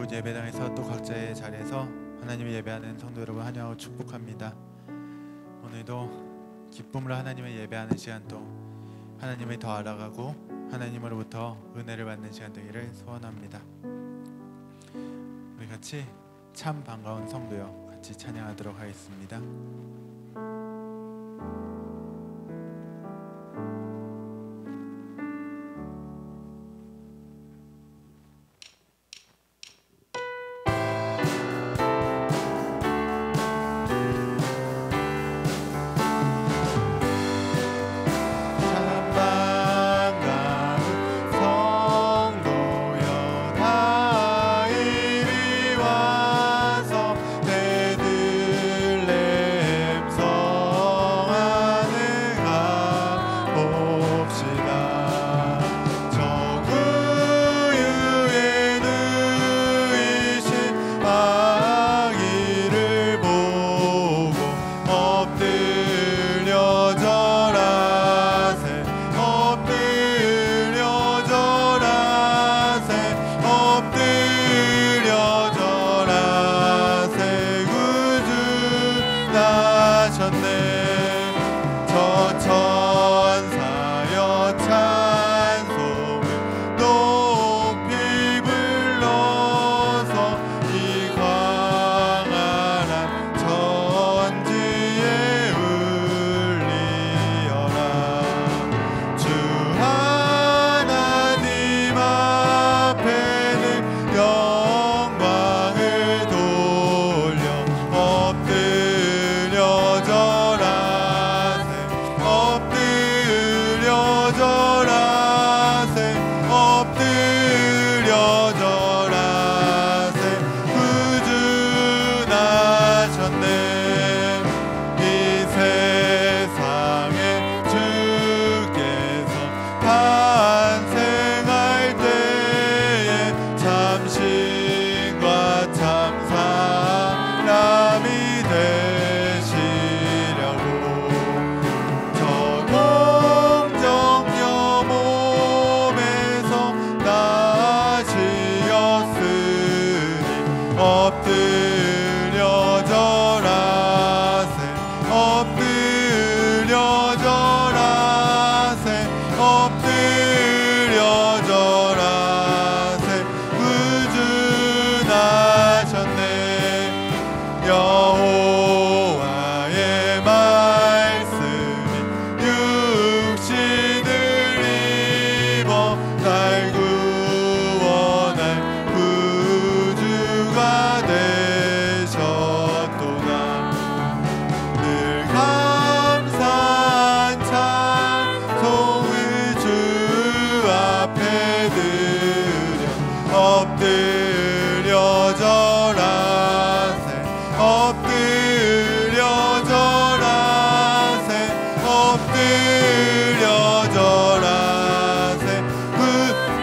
이곳 예배당에서 또 각자의 자리에서 하나님을 예배하는 성도 여러분 환영하고 축복합니다. 오늘도 기쁨으로 하나님을 예배하는 시간 또 하나님을 더 알아가고 하나님으로부터 은혜를 받는 시간 되기를 소원합니다. 우리 같이 참 반가운 성도여 같이 찬양하도록 하겠습니다.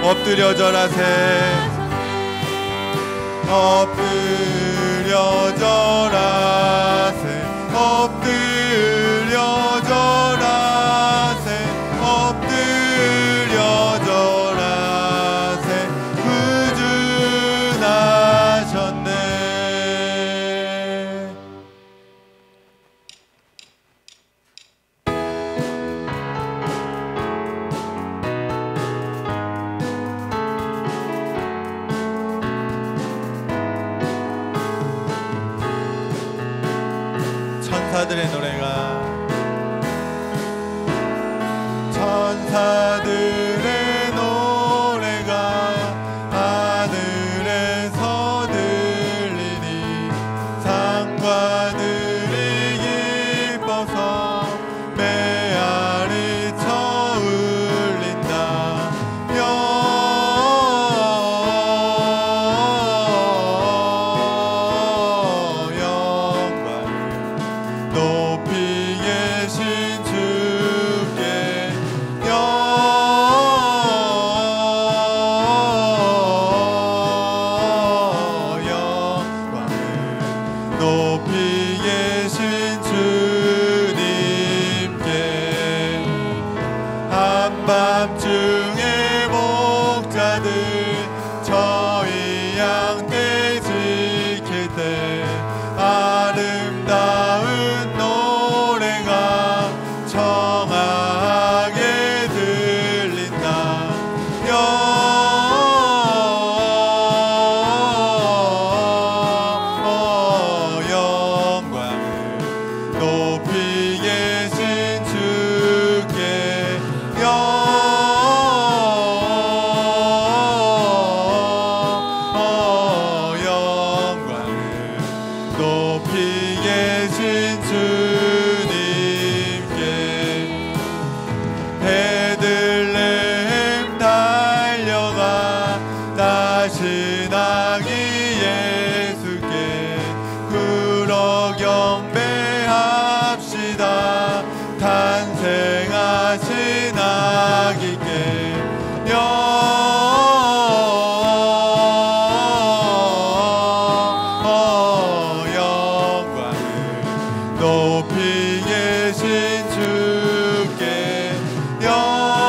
엎드려 절하세 엎드려 절하세 엎드려 절하세 엎드려 절하세 구주나셨네. 천사들의 노래가 천사들의 노래가 하늘에서 들리니 상관들이 기뻐서 메아리 쳐 울린다. 영광을 높이 아기 예수께 그러 경배합시다. 탄생하신 아기께 영광을 높이 계신 주께 영광을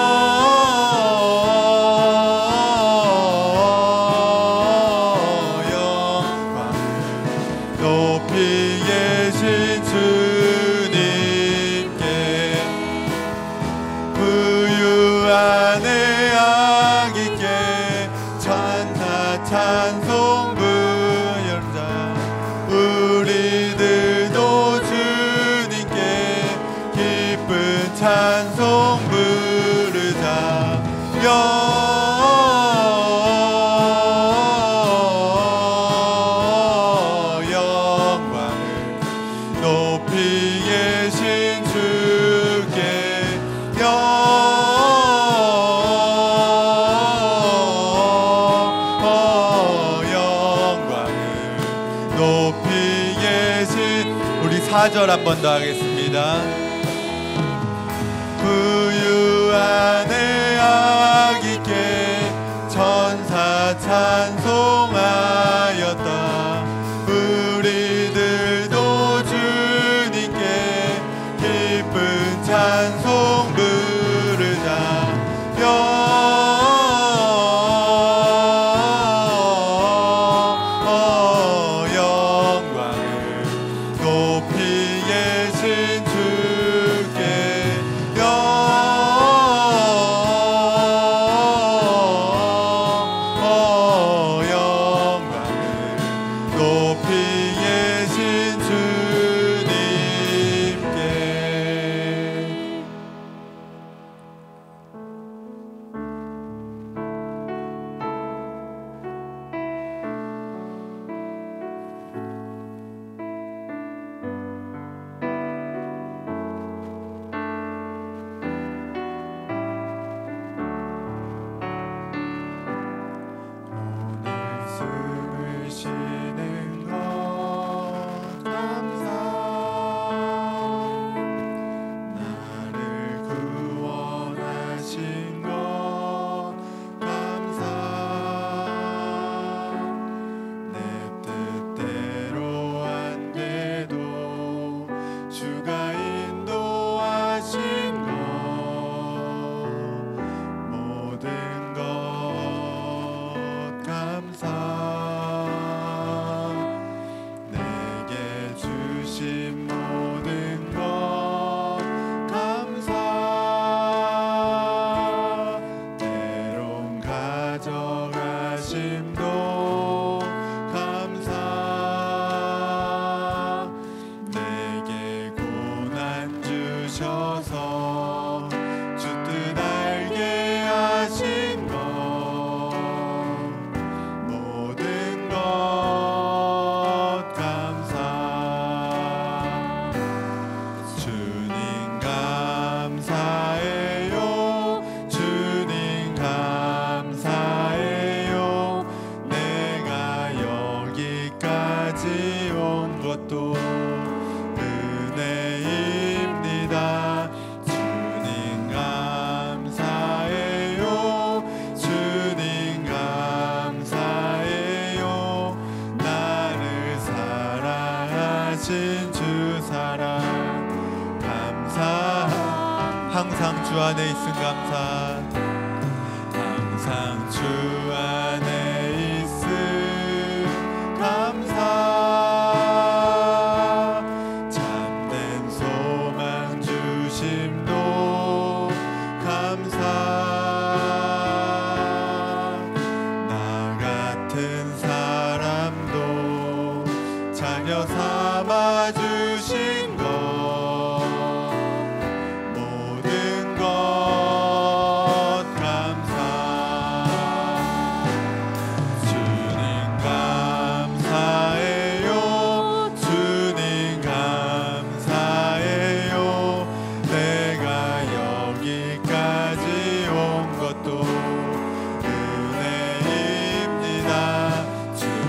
높이 계신 주님께 부유 안에 아기께 찬사 찬송 부여자 우리들도 주님께 기쁜 찬송 부르자. 영광을 높이 계신 주께 영광을 높이 계신 우리 4절 한 번 더 하겠습니다. 부유 안에 아기께 천사 찬송하였다. 우리들도 주님께 기쁜 찬송 부르자. 영광을 높이 계신 주께 영광을 높이 계신 주님께. 오늘 숨을 쉬는 것 감사. 나를 구원하신 것 감사. 내 뜻대로 안 돼도 주가 인도하신 것 모든 것 감사. 내게 주신 모든 것 감사. 때론 가져가심도 감사. 내게 고난 주셔서 주 뜻 알게 하신 것 모든 것 감사. 주님 감사해요. 주님 감사해요. 내가 여기까지 온 것도 은혜입니다. 주님 감사해요. 주님 감사해요. 나를 사랑하신 주 사랑 감사. 항상 주 안에 있음 감사. 항상 주 안에 있음 감사. 참된 소망 주심도 감사. 나 같은 사람도 자녀 삼아 주신 것 모든 것 감사. 주님 감사해요. 주님 감사해요. 내가 여기까지 온 것도 은혜입니다. 주님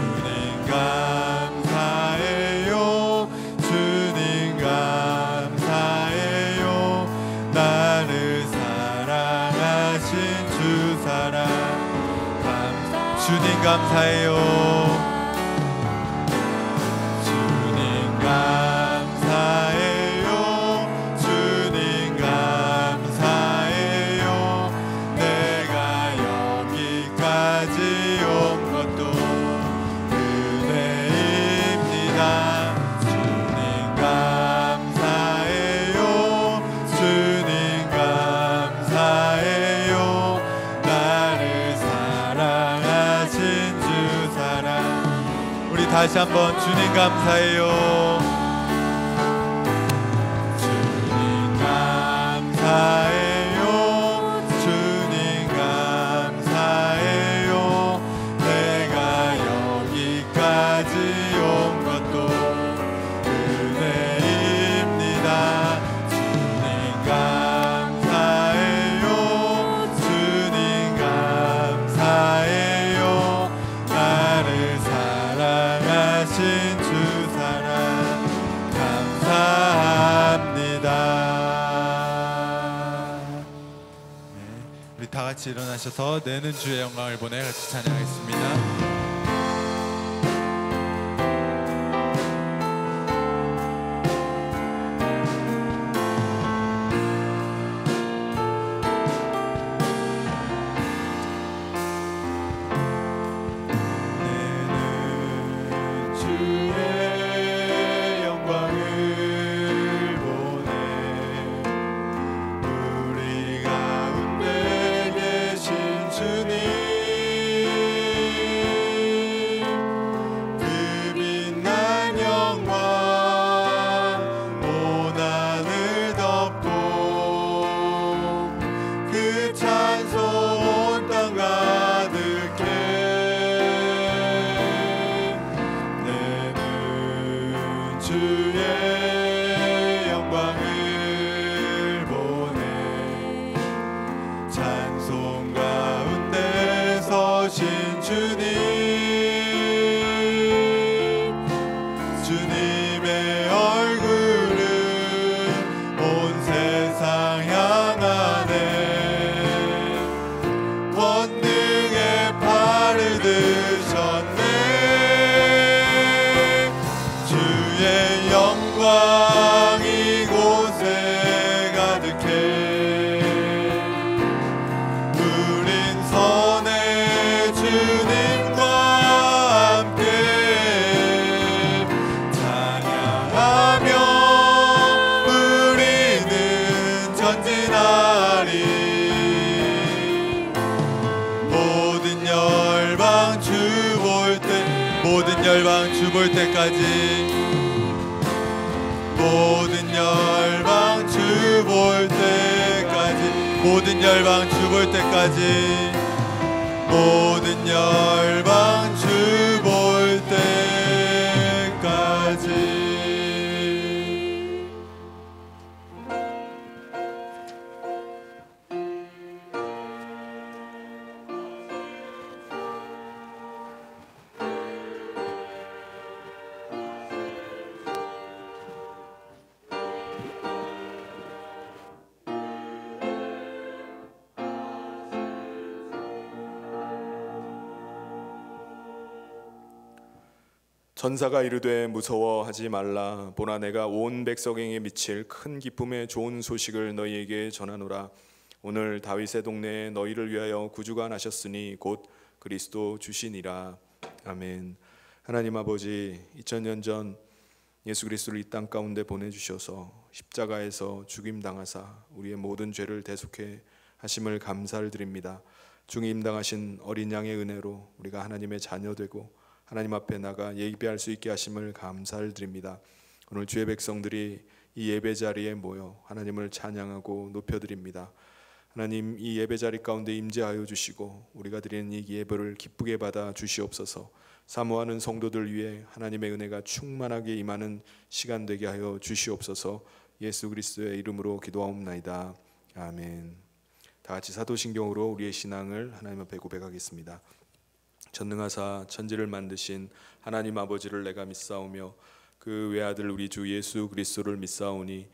감사해요. 주님 감사해요. 주님 감사해요. 내가 여기까지 온 것도 은혜입니다. 주님 감사해요. 주님 감사해요. 나를 사랑하신 주 사랑. 우리 다시 한번 주님 감사해요. 주님 감사해요. 주님 감사해요. 내가 여기까지 온 것도 은혜입니다. 주님 감사해요. 주님 감사해요. 나를 사랑하신 주 사랑 감사합니다. 네, 우리 다 같이 일어나셔서 내는 주의 영광을 보내 같이 찬양하겠습니다. 주의 영광을 보내 찬송 가운데 서신 주님, 주님의 얼굴은 온 세상 향하네. 권능의 팔을 드셨네. 주의 영광 이곳에 가득해. 우린 선의 주님과 함께 찬양하며 우리는 전진하리. 모든 열방 주 볼 때, 모든 열방 주 볼 때까지, 모든 열방 주 볼 때까지, 모든 열방 주 볼 때까지, 모든 열방 주 볼 때까지. 전사가 이르되 무서워하지 말라. 보나 내가 온 백성에게 미칠 큰 기쁨의 좋은 소식을 너희에게 전하노라. 오늘 다윗의 동네에 너희를 위하여 구주가 나셨으니 곧 그리스도 주시니라. 아멘. 하나님 아버지, 2000년 전 예수 그리스도를 이 땅 가운데 보내주셔서 십자가에서 죽임당하사 우리의 모든 죄를 대속해 하심을 감사를 드립니다. 죽임당하신 어린 양의 은혜로 우리가 하나님의 자녀되고 하나님 앞에 나가 예배할 수 있게 하심을 감사를 드립니다. 오늘 주의 백성들이 이 예배 자리에 모여 하나님을 찬양하고 높여드립니다. 하나님, 이 예배 자리 가운데 임재하여 주시고 우리가 드리는 이 예배를 기쁘게 받아 주시옵소서. 사모하는 성도들 위해 하나님의 은혜가 충만하게 임하는 시간 되게 하여 주시옵소서. 예수 그리스도의 이름으로 기도하옵나이다. 아멘. 다 같이 사도신경으로 우리의 신앙을 하나님 앞에 고백하겠습니다. 전능하사 천지를 만드신 하나님 아버지를 내가 믿사오며 그 외아들 우리 주 예수 그리스도를 믿사오니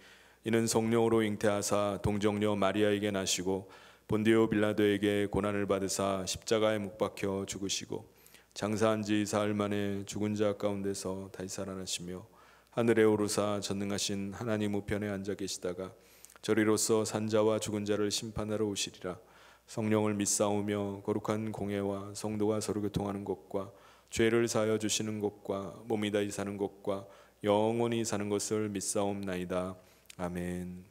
이는 성령으로 잉태하사 동정녀 마리아에게 나시고 본디오 빌라도에게 고난을 받으사 십자가에 못 박혀 죽으시고 장사한 지 사흘 만에 죽은 자 가운데서 다시 살아나시며 하늘에 오르사 전능하신 하나님 우편에 앉아 계시다가 저리로서 산자와 죽은 자를 심판하러 오시리라. 성령을 믿사오며 거룩한 공회와 성도가 서로 교통하는 것과 죄를 사하여 주시는 것과 몸이 다시 사는 것과 영원히 사는 것을 믿사옵나이다. 아멘.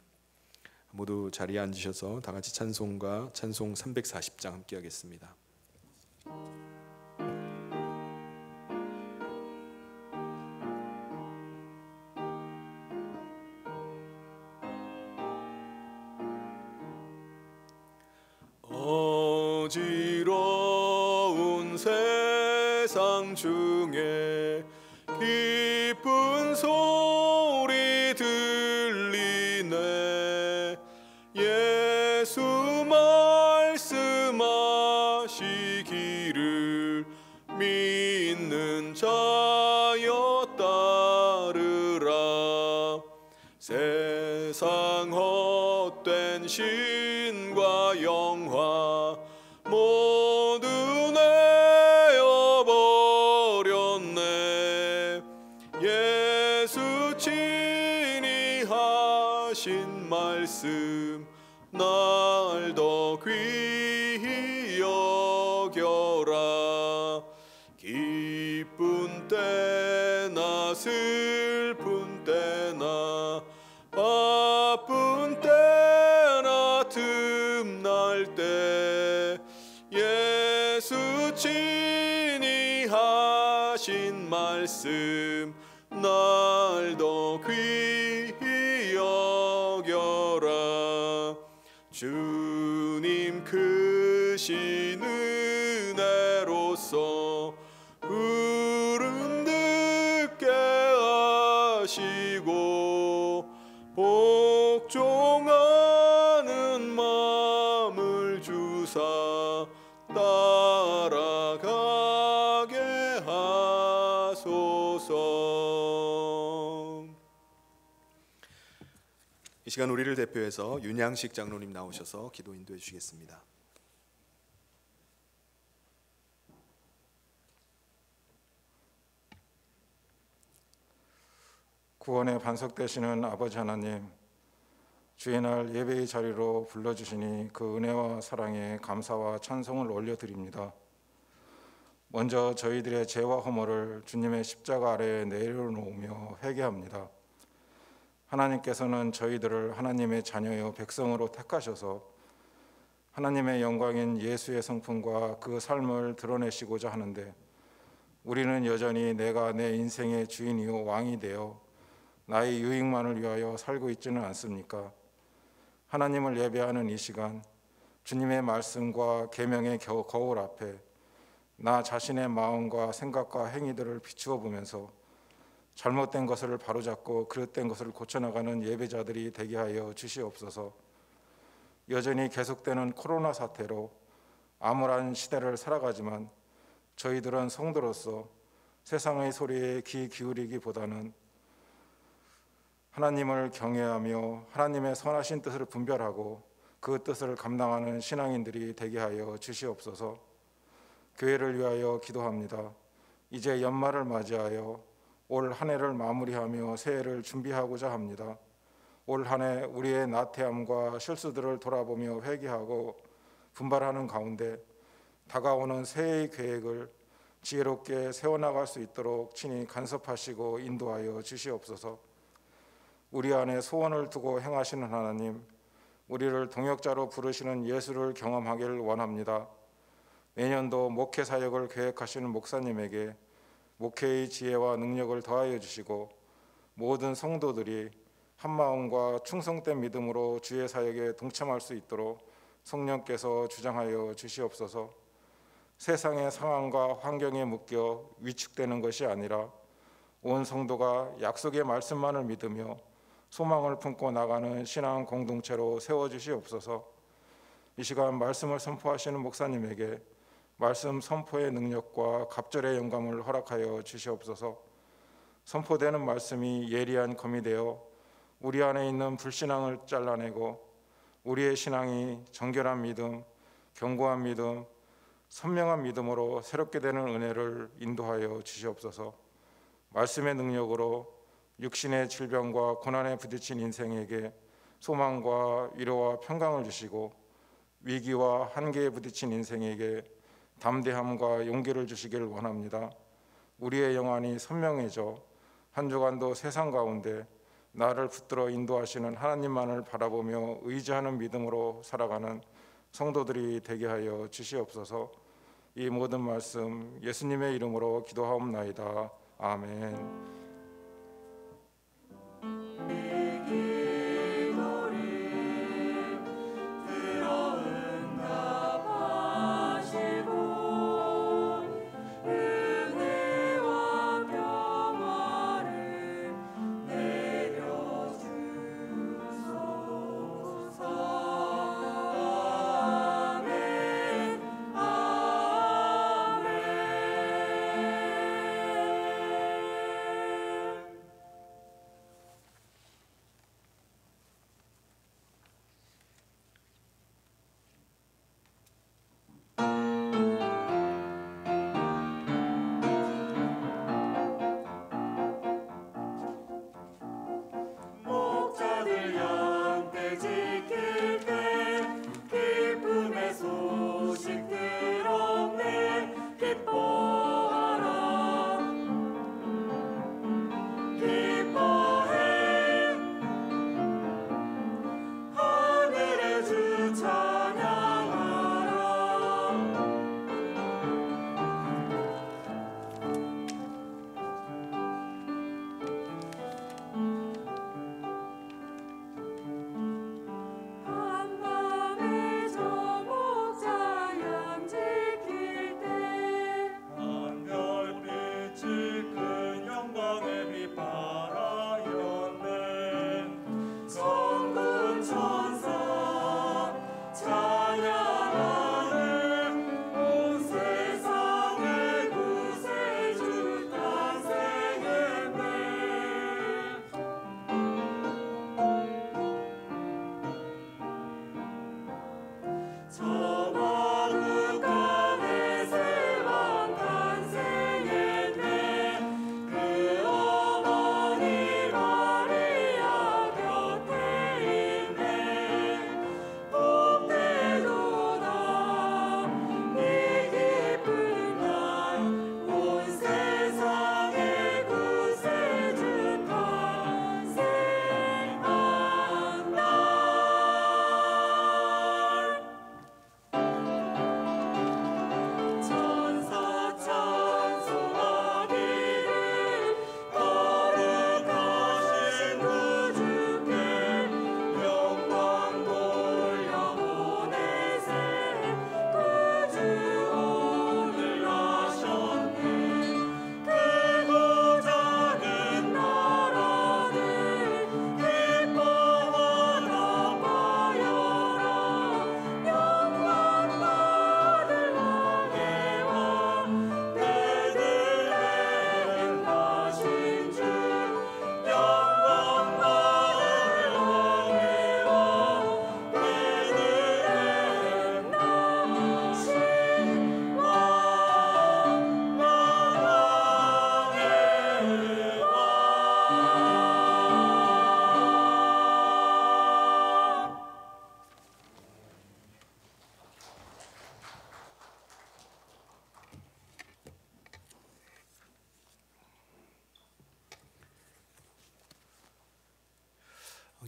모두 자리에 앉으셔서 다 같이 찬송가 찬송 340장 함께 하겠습니다. 어지러운 세상 중에 기쁜 소리 들리네. 예수 말씀하시기를 믿는 자여 따르라. 세상 헛된 신과 영화 모두 내어버렸네. 예수 친히 하신 말씀 날 더 귀히 여겨라. 기쁜 때나 슬픈 때나 바쁜 때나 틈날 때 예수 친히 하신 말씀 날 더 귀히 여겨라. 주님 크신 은혜로서 부름 듣게 하시고 복종하는 마음을 주사 따라가게 하소서. 이 시간 우리를 대표해서 윤양식 장로님 나오셔서 기도 인도해 주시겠습니다. 구원의 반석 되시는 아버지 하나님, 주의 날 예배의 자리로 불러주시니 그 은혜와 사랑에 감사와 찬송을 올려드립니다. 먼저 저희들의 죄와 허물을 주님의 십자가 아래에 내려놓으며 회개합니다. 하나님께서는 저희들을 하나님의 자녀여 백성으로 택하셔서 하나님의 영광인 예수의 성품과 그 삶을 드러내시고자 하는데, 우리는 여전히 내가 내 인생의 주인이요 왕이 되어 나의 유익만을 위하여 살고 있지는 않습니까? 하나님을 예배하는 이 시간, 주님의 말씀과 계명의 거울 앞에 나 자신의 마음과 생각과 행위들을 비추어 보면서 잘못된 것을 바로잡고 그릇된 것을 고쳐나가는 예배자들이 되게 하여 주시옵소서. 여전히 계속되는 코로나 사태로 암울한 시대를 살아가지만 저희들은 성도로서 세상의 소리에 귀 기울이기보다는 하나님을 경외하며 하나님의 선하신 뜻을 분별하고 그 뜻을 감당하는 신앙인들이 되게 하여 주시옵소서. 교회를 위하여 기도합니다. 이제 연말을 맞이하여 올 한 해를 마무리하며 새해를 준비하고자 합니다. 올 한 해 우리의 나태함과 실수들을 돌아보며 회개하고 분발하는 가운데 다가오는 새해의 계획을 지혜롭게 세워나갈 수 있도록 친히 간섭하시고 인도하여 주시옵소서. 우리 안에 소원을 두고 행하시는 하나님, 우리를 동역자로 부르시는 예수를 경험하길 원합니다. 내년도 목회 사역을 계획하시는 목사님에게 목회의 지혜와 능력을 더하여 주시고 모든 성도들이 한마음과 충성된 믿음으로 주의 사역에 동참할 수 있도록 성령께서 주장하여 주시옵소서. 세상의 상황과 환경에 묶여 위축되는 것이 아니라 온 성도가 약속의 말씀만을 믿으며 소망을 품고 나가는 신앙 공동체로 세워주시옵소서. 이 시간 말씀을 선포하시는 목사님에게 말씀 선포의 능력과 갑절의 영감을 허락하여 주시옵소서. 선포되는 말씀이 예리한 검이 되어 우리 안에 있는 불신앙을 잘라내고 우리의 신앙이 정결한 믿음, 견고한 믿음, 선명한 믿음으로 새롭게 되는 은혜를 인도하여 주시옵소서. 말씀의 능력으로 육신의 질병과 고난에 부딪힌 인생에게 소망과 위로와 평강을 주시고, 위기와 한계에 부딪힌 인생에게 담대함과 용기를 주시기를 원합니다. 우리의 영안이 선명해져 한 주간도 세상 가운데 나를 붙들어 인도하시는 하나님만을 바라보며 의지하는 믿음으로 살아가는 성도들이 되게 하여 주시옵소서. 이 모든 말씀 예수님의 이름으로 기도하옵나이다. 아멘.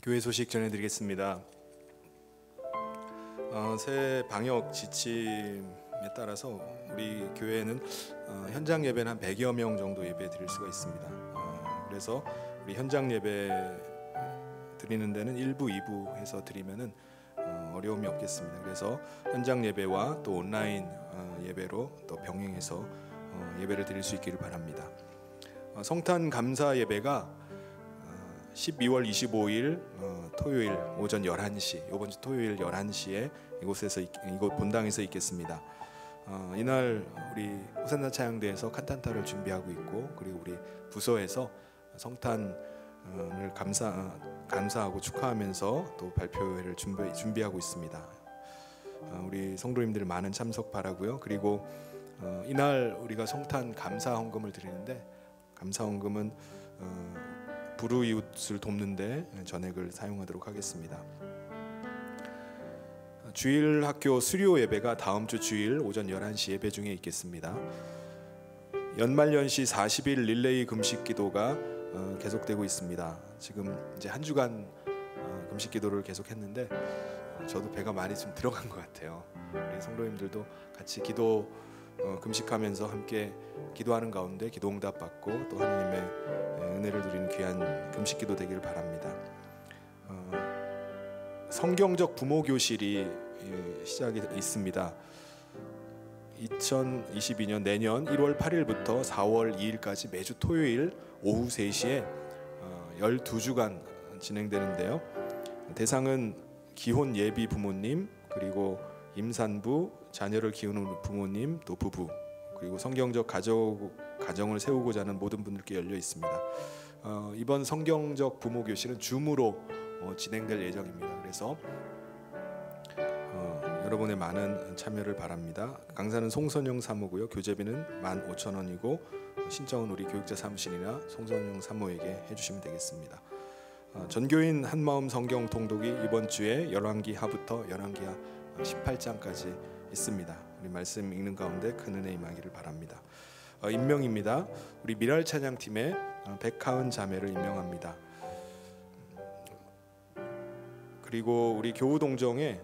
교회 소식 전해드리겠습니다. 새 방역 지침에 따라서 우리 교회는 현장 예배는 한 100여 명 정도 예배 드릴 수가 있습니다. 그래서 우리 현장 예배 드리는 데는 1부, 2부 해서 드리면은 어려움이 없겠습니다. 그래서 현장 예배와 또 온라인 예배로 또 병행해서 예배를 드릴 수 있기를 바랍니다. 성탄 감사 예배가 12월 25일 토요일 오전 11시, 이번 주 토요일 11시에 이곳 본당에서 있겠습니다. 이날 우리 호산나 차양대에서 칸탄타를 준비하고 있고, 그리고 우리 부서에서 성탄을 감사하고 축하하면서 또 발표회를 준비하고 있습니다. 우리 성도님들 많은 참석 바라고요. 그리고 이날 우리가 성탄 감사 헌금을 드리는데 감사 헌금은 불우이웃을 돕는데 전액을 사용하도록 하겠습니다. 주일 학교 수료 예배가 다음 주 주일 오전 11시 예배 중에 있겠습니다. 연말연시 40일 릴레이 금식 기도가 계속되고 있습니다. 지금 이제 한 주간 금식 기도를 계속했는데 저도 배가 많이 좀 들어간 것 같아요. 우리 성도님들도 같이 기도 금식하면서 함께 기도하는 가운데 기도 응답 받고 또 하나님의 은혜를 누리는 귀한 금식 기도 되기를 바랍니다. 성경적 부모 교실이 시작이 있습니다. 2022년 내년 1월 8일부터 4월 2일까지 매주 토요일 오후 3시에 12주간 진행되는데요. 대상은 기혼 예비 부모님, 그리고 임산부, 자녀를 키우는 부모님, 또 부부, 그리고 성경적 가정을 세우고자 하는 모든 분들께 열려 있습니다. 이번 성경적 부모 교실은 줌으로 진행될 예정입니다. 그래서 여러분의 많은 참여를 바랍니다. 강사는 송선영 사모고요. 교재비는 15,000원이고 신청은 우리 교육자 사무실이나 송선영 사모에게 해주시면 되겠습니다. 전교인 한마음 성경 통독이 이번 주에 열왕기 하부터 열왕기 하 18장까지 있습니다. 우리 말씀 읽는 가운데 큰 은혜 임하기를 바랍니다. 임명입니다. 우리 미랄 찬양팀에 백하은 자매를 임명합니다. 그리고 우리 교우동정에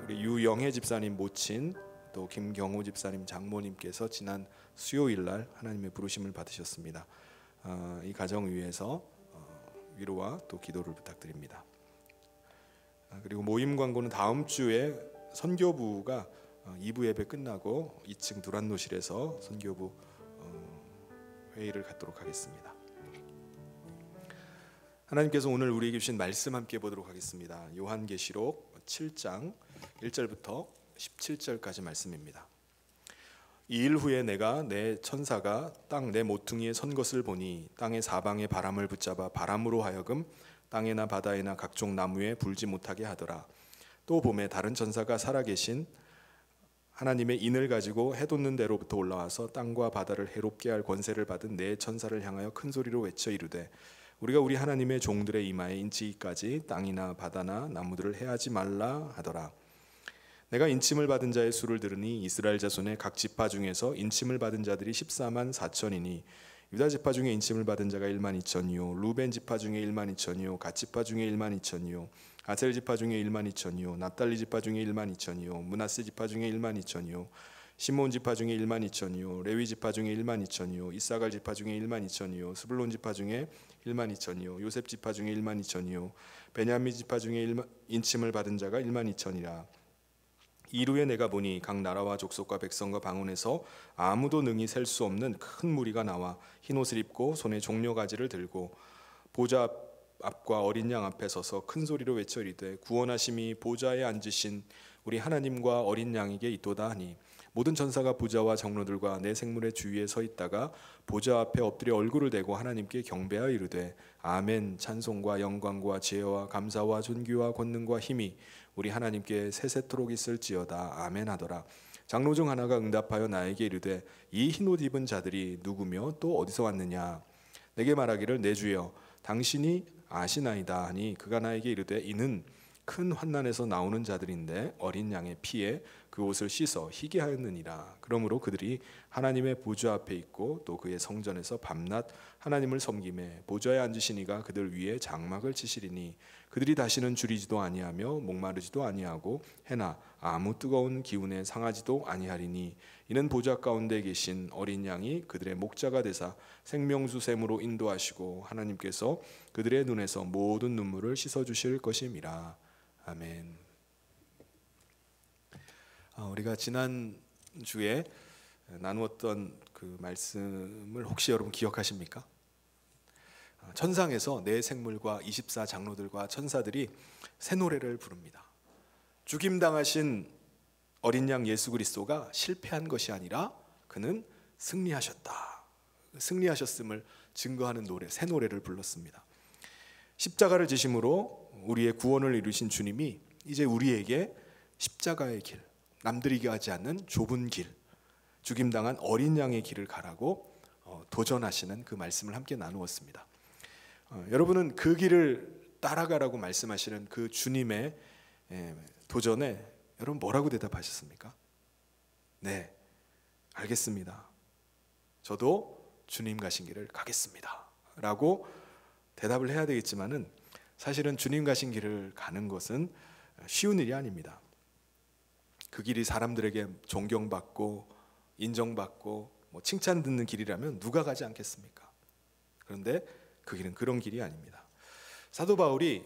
우리 유영혜 집사님 모친, 또 김경호 집사님 장모님께서 지난 수요일 날 하나님의 부르심을 받으셨습니다. 이 가정 위해서 위로와 또 기도를 부탁드립니다. 그리고 모임 광고는 다음 주에 선교부가 2부 예배 끝나고 2층 두란노실에서 선교부 회의를 갖도록 하겠습니다. 하나님께서 오늘 우리에게 주신 말씀 함께 보도록 하겠습니다. 요한계시록 7장 1절부터 17절까지 말씀입니다. 이 일 후에 내가 내 천사가 땅 내 모퉁이에 선 것을 보니 땅의 사방에 바람을 붙잡아 바람으로 하여금 땅에나 바다에나 각종 나무에 불지 못하게 하더라. 또 봄에 다른 천사가 살아계신 하나님의 인을 가지고 해돋는 데로부터 올라와서 땅과 바다를 해롭게 할 권세를 받은 네 천사를 향하여 큰 소리로 외쳐 이르되 우리가 우리 하나님의 종들의 이마에 인치기까지 땅이나 바다나 나무들을 해하지 말라 하더라. 내가 인침을 받은 자의 수를 들으니 이스라엘 자손의 각 지파 중에서 인침을 받은 자들이 14만 4천이니 유다 지파 중에 인침을 받은 자가 1만 2천이요 루벤 지파 중에 1만 2천이요 갓 지파 중에 1만 2천이요 아셀 지파 중에 1만 2천이요 납달리 지파 중에 1만 2천이요 므낫세 지파 중에 1만 2천이요 시몬 지파 중에 1만 2천이요 레위 지파 중에 1만 2천이요 이사갈 지파 중에 1만 2천이요 스불론 지파 중에 1만 2천이요 요셉 지파 중에 1만 2천이요 베냐민 지파 중에 인침을 받은 자가 1만 2천이라. 이루에 내가 보니 각 나라와 족속과 백성과 방언에서 아무도 능히 셀 수 없는 큰 무리가 나와 흰옷을 입고 손에 종려가지를 들고 보좌 앞과 어린 양 앞에 서서 큰 소리로 외쳐 이르되 구원하심이 보좌에 앉으신 우리 하나님과 어린 양에게 있도다 하니 모든 천사가 부자와 장로들과 내 생물의 주위에 서 있다가 보좌 앞에 엎드려 얼굴을 대고 하나님께 경배하여 이르되 아멘. 찬송과 영광과 지혜와 감사와 존귀와 권능과 힘이 우리 하나님께 세세토록 있을지어다. 아멘 하더라. 장로 중 하나가 응답하여 나에게 이르되 이 흰옷 입은 자들이 누구며 또 어디서 왔느냐. 내게 말하기를 내 주여 당신이 아시나이다 하니 그가 나에게 이르되 이는 큰 환난에서 나오는 자들인데 어린 양의 피에 그 옷을 씻어 희게 하였느니라. 그러므로 그들이 하나님의 보좌 앞에 있고 또 그의 성전에서 밤낮 하나님을 섬기매 보좌에 앉으신 이가 그들 위에 장막을 치시리니 그들이 다시는 줄이지도 아니하며 목마르지도 아니하고 해나 아무 뜨거운 기운에 상하지도 아니하리니 이는 보좌 가운데 계신 어린 양이 그들의 목자가 되사 생명수 샘으로 인도하시고 하나님께서 그들의 눈에서 모든 눈물을 씻어 주실 것임이라. 아멘. 우리가 지난 주에 나누었던 그 말씀을 혹시 여러분 기억하십니까? 천상에서 네 생물과 24 장로들과 천사들이 새 노래를 부릅니다. 죽임당하신 어린 양 예수 그리스도가 실패한 것이 아니라 그는 승리하셨다. 승리하셨음을 증거하는 노래, 새 노래를 불렀습니다. 십자가를 지심으로 우리의 구원을 이루신 주님이 이제 우리에게 십자가의 길, 남들이 가지 않는 좁은 길, 죽임당한 어린 양의 길을 가라고 도전하시는 그 말씀을 함께 나누었습니다. 여러분은 그 길을 따라가라고 말씀하시는 그 주님의 도전에 여러분 뭐라고 대답하셨습니까? 네, 알겠습니다. 저도 주님 가신 길을 가겠습니다 라고 대답을 해야 되겠지만은 사실은 주님 가신 길을 가는 것은 쉬운 일이 아닙니다. 그 길이 사람들에게 존경받고 인정받고 칭찬 듣는 길이라면 누가 가지 않겠습니까? 그런데 그 길은 그런 길이 아닙니다. 사도 바울이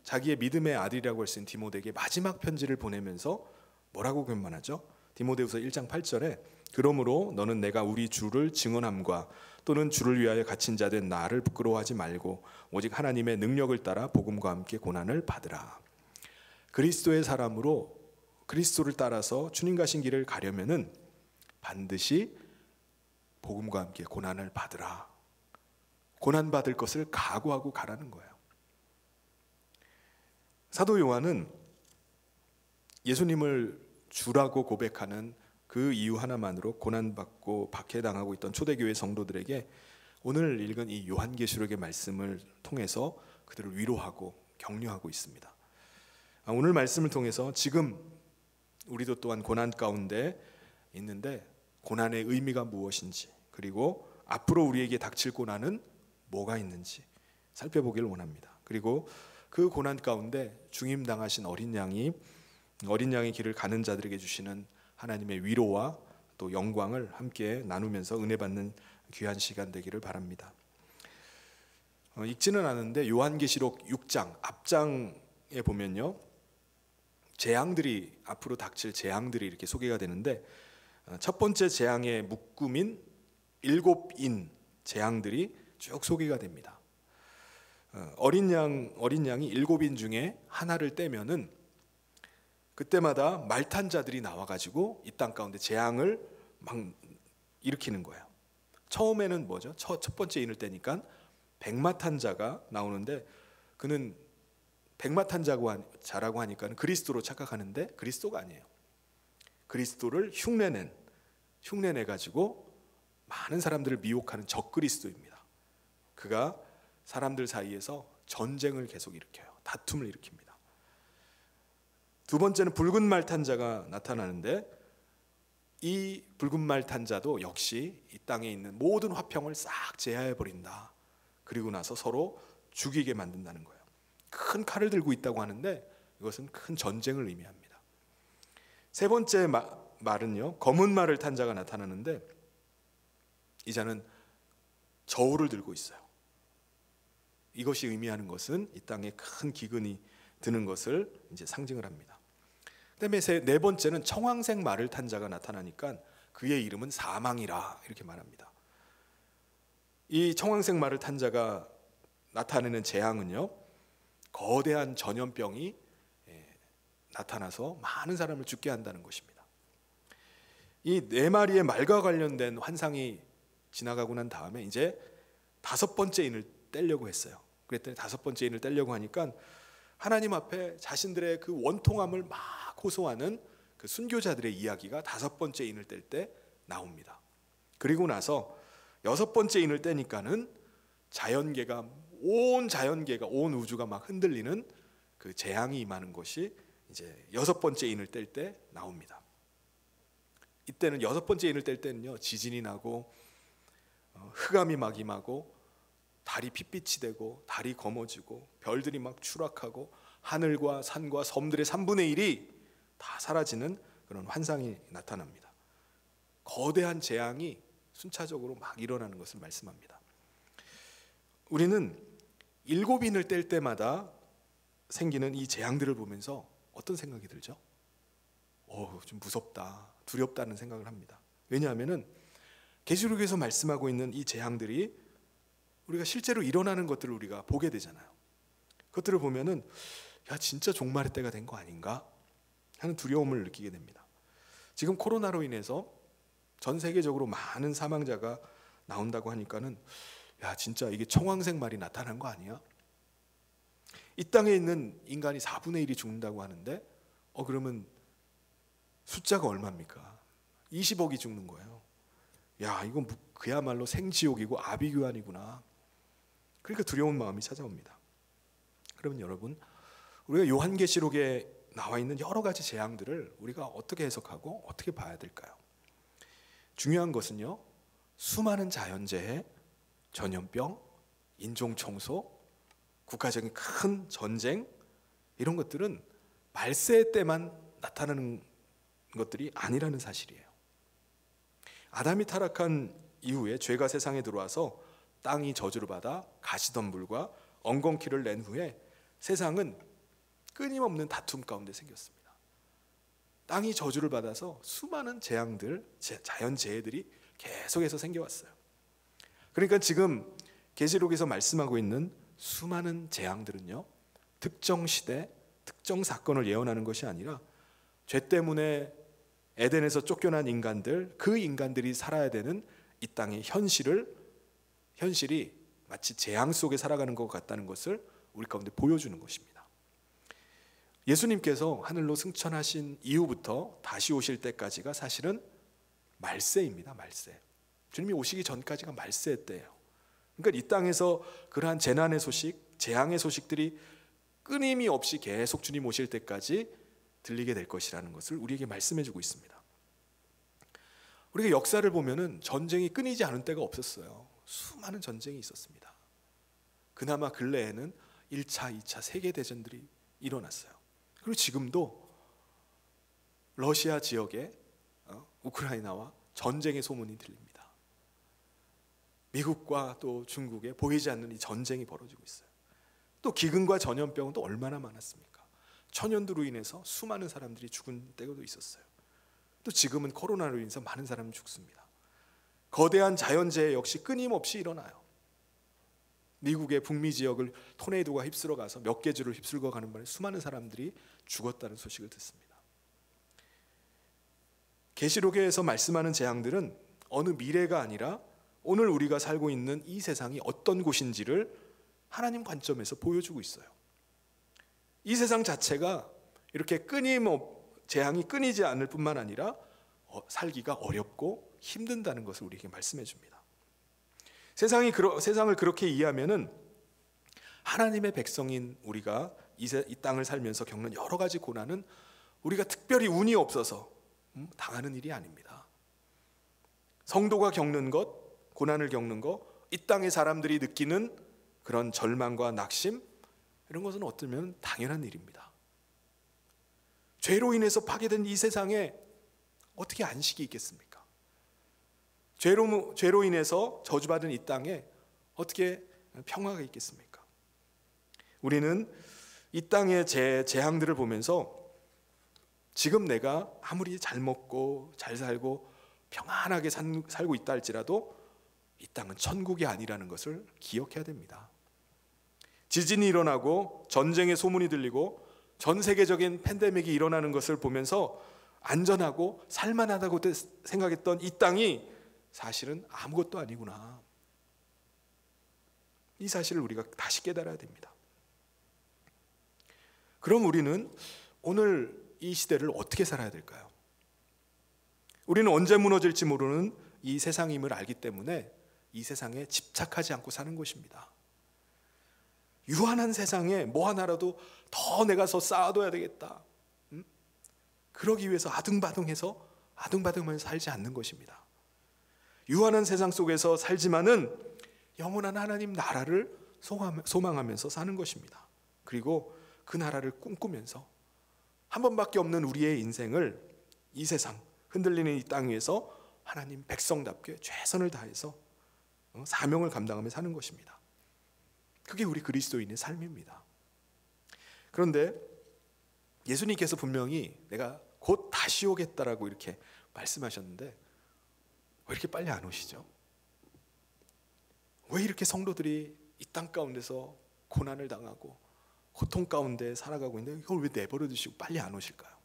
자기의 믿음의 아들이라고 할 수 있는 디모데에게 마지막 편지를 보내면서 뭐라고 권면하죠? 디모데후서 1장 8절에 그러므로 너는 내가 우리 주를 증언함과 또는 주를 위하여 갇힌 자 된 나를 부끄러워하지 말고 오직 하나님의 능력을 따라 복음과 함께 고난을 받으라. 그리스도의 사람으로 그리스도를 따라서 주님 가신 길을 가려면은 반드시 복음과 함께 고난을 받으라. 고난 받을 것을 각오하고 가라는 거예요. 사도 요한은 예수님을 주라고 고백하는 그 이유 하나만으로 고난받고 박해당하고 있던 초대교회 성도들에게 오늘 읽은 이 요한계시록의 말씀을 통해서 그들을 위로하고 격려하고 있습니다. 오늘 말씀을 통해서 지금 우리도 또한 고난 가운데 있는데 고난의 의미가 무엇인지, 그리고 앞으로 우리에게 닥칠 고난은 뭐가 있는지 살펴보기를 원합니다. 그리고 그 고난 가운데 중임당하신 어린 양의 길을 가는 자들에게 주시는 하나님의 위로와 또 영광을 함께 나누면서 은혜 받는 귀한 시간 되기를 바랍니다. 읽지는 않은데 요한계시록 6장 앞장에 보면요, 재앙들이 앞으로 닥칠 재앙들이 이렇게 소개가 되는데 첫 번째 재앙의 묶음인 7인 재앙들이 쭉 소개가 됩니다. 어린 양이 7인 중에 하나를 떼면은 그때마다 말탄 자들이 나와가지고 이 땅 가운데 재앙을 막 일으키는 거예요. 처음에는 뭐죠? 첫 번째 인을 떼니까 백마탄 자가 나오는데 그는 백마탄 자라고 하니까 그리스도로 착각하는데 그리스도가 아니에요. 그리스도를 흉내내 가지고 많은 사람들을 미혹하는 적그리스도입니다. 그가 사람들 사이에서 전쟁을 계속 일으켜요. 다툼을 일으킵니다. 두 번째는 붉은 말 탄 자가 나타나는데 이 붉은 말 탄 자도 역시 이 땅에 있는 모든 화평을 싹 제하해 버린다. 그리고 나서 서로 죽이게 만든다는 거예요. 큰 칼을 들고 있다고 하는데 이것은 큰 전쟁을 의미합니다. 세 번째 말은요, 검은 말을 탄 자가 나타나는데 이 자는 저울을 들고 있어요. 이것이 의미하는 것은 이 땅에 큰 기근이 드는 것을 이제 상징을 합니다. 그다음에 네 번째는 청황색 말을 탄 자가 나타나니까 그의 이름은 사망이라 이렇게 말합니다. 이 청황색 말을 탄 자가 나타내는 재앙은요, 거대한 전염병이 나타나서 많은 사람을 죽게 한다는 것입니다. 이 네 마리의 말과 관련된 환상이 지나가고 난 다음에 이제 다섯 번째 인을 떼려고 했어요. 그랬더니 다섯 번째 인을 떼려고 하니까 하나님 앞에 자신들의 그 원통함을 막 호소하는 그 순교자들의 이야기가 다섯 번째 인을 뗄 때 나옵니다. 그리고 나서 여섯 번째 인을 떼니까는 온 우주가 막 흔들리는 그 재앙이 임하는 것이 이제 여섯 번째 인을 뗄 때 나옵니다. 이때는 여섯 번째 인을 뗄 때는요, 지진이 나고 흑암이 막 임하고 달이 핏빛이 되고 달이 검어지고 별들이 막 추락하고 하늘과 산과 섬들의 3분의 1이 다 사라지는 그런 환상이 나타납니다. 거대한 재앙이 순차적으로 막 일어나는 것을 말씀합니다. 우리는 7인을 뗄 때마다 생기는 이 재앙들을 보면서 어떤 생각이 들죠? 좀 무섭다, 두렵다는 생각을 합니다. 왜냐하면은 계시록에서 말씀하고 있는 이 재앙들이 우리가 실제로 일어나는 것들을 우리가 보게 되잖아요. 그것들을 보면은 진짜 종말의 때가 된 거 아닌가 하는 두려움을 느끼게 됩니다. 지금 코로나로 인해서 전 세계적으로 많은 사망자가 나온다고 하니까는 진짜 이게 청황색 말이 나타난 거 아니야? 이 땅에 있는 인간이 4분의 1이 죽는다고 하는데 그러면 숫자가 얼마입니까? 20억이 죽는 거예요. 야, 이건 그야말로 생지옥이고 아비규환이구나. 그러니까 두려운 마음이 찾아옵니다. 그러면 여러분, 우리가 요한계시록에 나와 있는 여러 가지 재앙들을 우리가 어떻게 해석하고 어떻게 봐야 될까요? 중요한 것은요, 수많은 자연재해, 전염병, 인종청소, 국가적인 큰 전쟁, 이런 것들은 말세 때만 나타나는 것들이 아니라는 사실이에요. 아담이 타락한 이후에 죄가 세상에 들어와서 땅이 저주를 받아 가시덤불과 엉겅퀴를 낸 후에 세상은 끊임없는 다툼 가운데 생겼습니다. 땅이 저주를 받아서 수많은 재앙들, 자연재해들이 계속해서 생겨왔어요. 그러니까 지금 계시록에서 말씀하고 있는 수많은 재앙들은요, 특정 시대, 특정 사건을 예언하는 것이 아니라 죄 때문에 에덴에서 쫓겨난 인간들, 그 인간들이 살아야 되는 이 땅의 현실이 마치 재앙 속에 살아가는 것 같다는 것을 우리 가운데 보여주는 것입니다. 예수님께서 하늘로 승천하신 이후부터 다시 오실 때까지가 사실은 말세입니다. 말세. 주님이 오시기 전까지가 말세 때예요. 그러니까 이 땅에서 그러한 재난의 소식, 재앙의 소식들이 끊임이 없이 계속 주님 오실 때까지 들리게 될 것이라는 것을 우리에게 말씀해 주고 있습니다. 우리가 역사를 보면은 전쟁이 끊이지 않은 때가 없었어요. 수많은 전쟁이 있었습니다. 그나마 근래에는 1차, 2차 세계대전들이 일어났어요. 그리고 지금도 러시아 지역에 우크라이나와 전쟁의 소문이 들립니다. 미국과 또 중국에 보이지 않는 이 전쟁이 벌어지고 있어요. 또 기근과 전염병은 또 얼마나 많았습니까? 천연두로 인해서 수많은 사람들이 죽은 때도 있었어요. 또 지금은 코로나로 인해서 많은 사람이 죽습니다. 거대한 자연재해 역시 끊임없이 일어나요. 미국의 북미 지역을 토네이도가 휩쓸어 가서 몇 개 주를 휩쓸고 가는 바람에 수많은 사람들이 죽었다는 소식을 듣습니다. 계시록에서 말씀하는 재앙들은 어느 미래가 아니라 오늘 우리가 살고 있는 이 세상이 어떤 곳인지를 하나님 관점에서 보여주고 있어요. 이 세상 자체가 이렇게 재앙이 끊이지 않을 뿐만 아니라 살기가 어렵고 힘든다는 것을 우리에게 말씀해 줍니다. 세상을 그렇게 이해하면은 하나님의 백성인 우리가 이 땅을 살면서 겪는 여러 가지 고난은 우리가 특별히 운이 없어서 당하는 일이 아닙니다. 성도가 겪는 것, 고난을 겪는 것, 이 땅의 사람들이 느끼는 그런 절망과 낙심, 이런 것은 어쩌면 당연한 일입니다. 죄로 인해서 파괴된 이 세상에 어떻게 안식이 있겠습니까? 죄로 인해서 저주받은 이 땅에 어떻게 평화가 있겠습니까? 우리는 이 땅의 재앙들을 보면서 지금 내가 아무리 잘 먹고 잘 살고 평안하게 살고 있다 할지라도 이 땅은 천국이 아니라는 것을 기억해야 됩니다. 지진이 일어나고 전쟁의 소문이 들리고 전 세계적인 팬데믹이 일어나는 것을 보면서 안전하고 살만하다고 생각했던 이 땅이 사실은 아무것도 아니구나. 이 사실을 우리가 다시 깨달아야 됩니다. 그럼 우리는 오늘 이 시대를 어떻게 살아야 될까요? 우리는 언제 무너질지 모르는 이 세상임을 알기 때문에 이 세상에 집착하지 않고 사는 것입니다. 유한한 세상에 뭐 하나라도 더 내가 더 쌓아둬야 되겠다. 그러기 위해서 아등바등해서 살지 않는 것입니다. 유한한 세상 속에서 살지만은 영원한 하나님 나라를 소망하면서 사는 것입니다. 그리고 그 나라를 꿈꾸면서 한 번밖에 없는 우리의 인생을 이 세상 흔들리는 이 땅 위에서 하나님 백성답게 최선을 다해서 사명을 감당하며 사는 것입니다. 그게 우리 그리스도인의 삶입니다. 그런데 예수님께서 분명히 내가 곧 다시 오겠다라고 이렇게 말씀하셨는데 왜 이렇게 빨리 안 오시죠? 왜 이렇게 성도들이 이 땅 가운데서 고난을 당하고 고통 가운데 살아가고 있는데 이걸 왜 내버려 두시고 빨리 안 오실까요?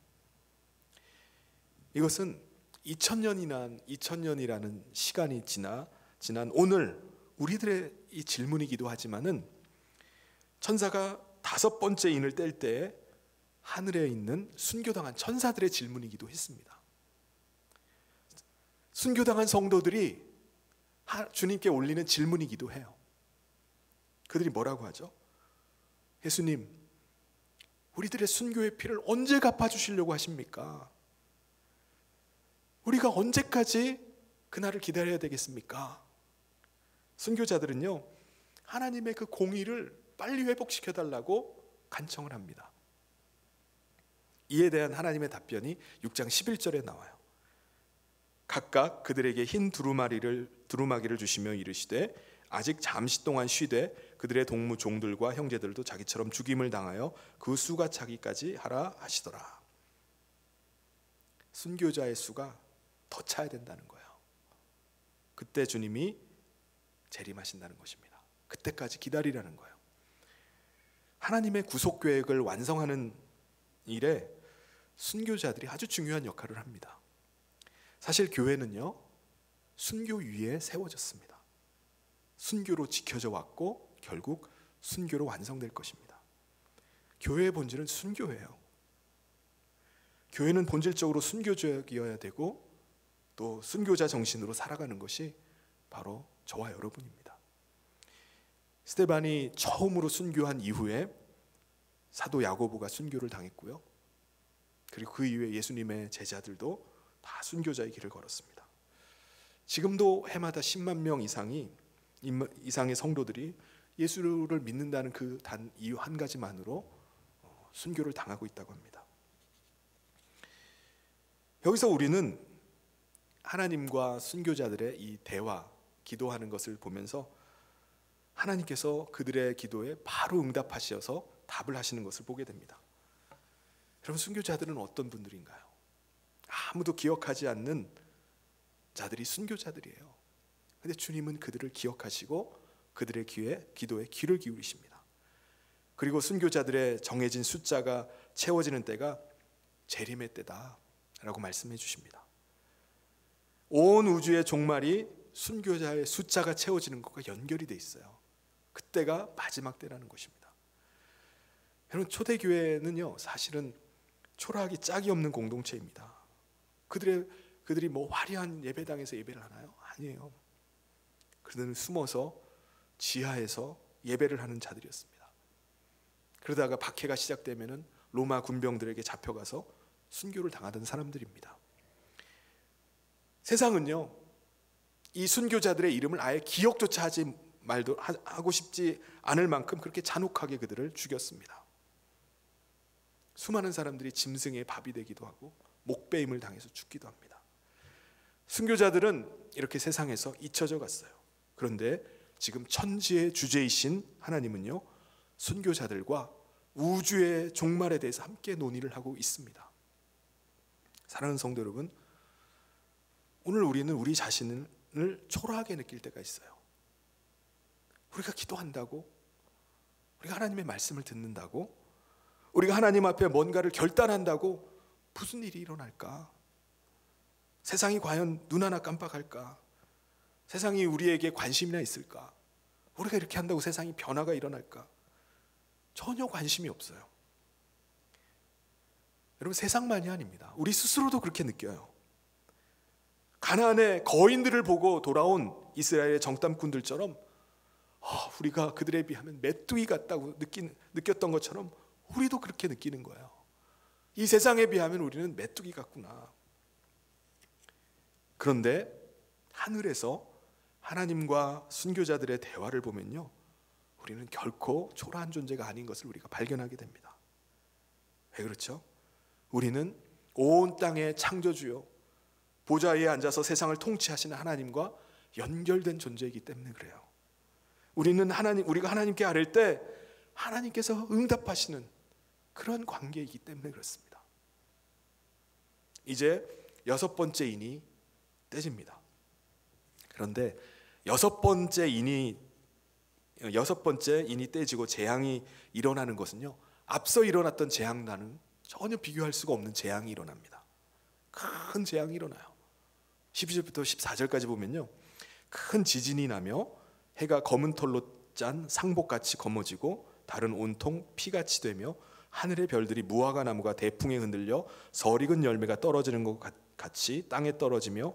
이것은 2000년이라는 시간이 지난 오늘 우리들의 이 질문이기도 하지만은 천사가 5번째 인을 뗄 때 하늘에 있는 순교당한 천사들의 질문이기도 했습니다. 순교당한 성도들이 주님께 올리는 질문이기도 해요. 그들이 뭐라고 하죠? 예수님, 우리들의 순교의 피를 언제 갚아주시려고 하십니까? 우리가 언제까지 그날을 기다려야 되겠습니까? 순교자들은요, 하나님의 그 공의를 빨리 회복시켜달라고 간청을 합니다. 이에 대한 하나님의 답변이 6장 11절에 나와요. 각각 그들에게 흰 두루마기를 주시며 이르시되 아직 잠시 동안 쉬되 그들의 동무 종들과 형제들도 자기처럼 죽임을 당하여 그 수가 차기까지 하라 하시더라. 순교자의 수가 더 차야 된다는 거예요. 그때 주님이 재림하신다는 것입니다. 그때까지 기다리라는 거예요. 하나님의 구속 계획을 완성하는 일에 순교자들이 아주 중요한 역할을 합니다. 사실 교회는요, 순교 위에 세워졌습니다. 순교로 지켜져 왔고 결국 순교로 완성될 것입니다. 교회의 본질은 순교예요. 교회는 본질적으로 순교적이어야 되고 또 순교자 정신으로 살아가는 것이 바로 저와 여러분입니다. 스데반이 처음으로 순교한 이후에 사도 야고보가 순교를 당했고요. 그리고 그 이후에 예수님의 제자들도 다 순교자의 길을 걸었습니다. 지금도 해마다 10만 명 이상의 성도들이 예수를 믿는다는 그 단 이유 한 가지만으로 순교를 당하고 있다고 합니다. 여기서 우리는 하나님과 순교자들의 이 대화, 기도하는 것을 보면서 하나님께서 그들의 기도에 바로 응답하셔서 답을 하시는 것을 보게 됩니다. 여러분, 순교자들은 어떤 분들인가요? 아무도 기억하지 않는 자들이 순교자들이에요. 그런데 주님은 그들을 기억하시고 그들의 기도에 귀를 기울이십니다. 그리고 순교자들의 정해진 숫자가 채워지는 때가 재림의 때다라고 말씀해 주십니다. 온 우주의 종말이 순교자의 숫자가 채워지는 것과 연결이 돼 있어요. 그때가 마지막 때라는 것입니다. 여러분, 초대교회는요, 사실은 초라하기 짝이 없는 공동체입니다. 그들이 뭐 화려한 예배당에서 예배를 하나요? 아니에요. 그들은 숨어서 지하에서 예배를 하는 자들이었습니다. 그러다가 박해가 시작되면은 로마 군병들에게 잡혀가서 순교를 당하던 사람들입니다. 세상은요, 이 순교자들의 이름을 아예 기억조차 하고 싶지 않을 만큼 그렇게 잔혹하게 그들을 죽였습니다. 수많은 사람들이 짐승의 밥이 되기도 하고 목베임을 당해서 죽기도 합니다. 순교자들은 이렇게 세상에서 잊혀져 갔어요. 그런데 지금 천지의 주제이신 하나님은요, 순교자들과 우주의 종말에 대해서 함께 논의를 하고 있습니다. 사랑하는 성도 여러분, 오늘 우리는 우리 자신을 초라하게 느낄 때가 있어요. 우리가 기도한다고, 우리가 하나님의 말씀을 듣는다고, 우리가 하나님 앞에 뭔가를 결단한다고 무슨 일이 일어날까? 세상이 과연 눈 하나 깜빡할까? 세상이 우리에게 관심이나 있을까? 우리가 이렇게 한다고 세상이 변화가 일어날까? 전혀 관심이 없어요. 여러분, 세상만이 아닙니다. 우리 스스로도 그렇게 느껴요. 가나안의 거인들을 보고 돌아온 이스라엘의 정탐꾼들처럼 우리가 그들에 비하면 메뚜기 같다고 느꼈던 것처럼 우리도 그렇게 느끼는 거예요. 이 세상에 비하면 우리는 메뚜기 같구나. 그런데 하늘에서 하나님과 순교자들의 대화를 보면요, 우리는 결코 초라한 존재가 아닌 것을 우리가 발견하게 됩니다. 왜 그렇죠? 우리는 온 땅의 창조주요 보좌 위에 앉아서 세상을 통치하시는 하나님과 연결된 존재이기 때문에 그래요. 우리가 하나님께 아뢰 때 하나님께서 응답하시는 그런 관계이기 때문에 그렇습니다. 이제 6번째 인이 떼집니다. 그런데 6번째 인이 떼지고 재앙이 일어나는 것은요, 앞서 일어났던 재앙과는 전혀 비교할 수가 없는 재앙이 일어납니다. 큰 재앙이 일어나요. 12절부터 14절까지 보면요, 큰 지진이 나며 해가 검은 털로 짠 상복같이 검어지고 달은 온통 피같이 되며 하늘의 별들이 무화과 나무가 대풍에 흔들려 설 익은 열매가 떨어지는 것 같이 땅에 떨어지며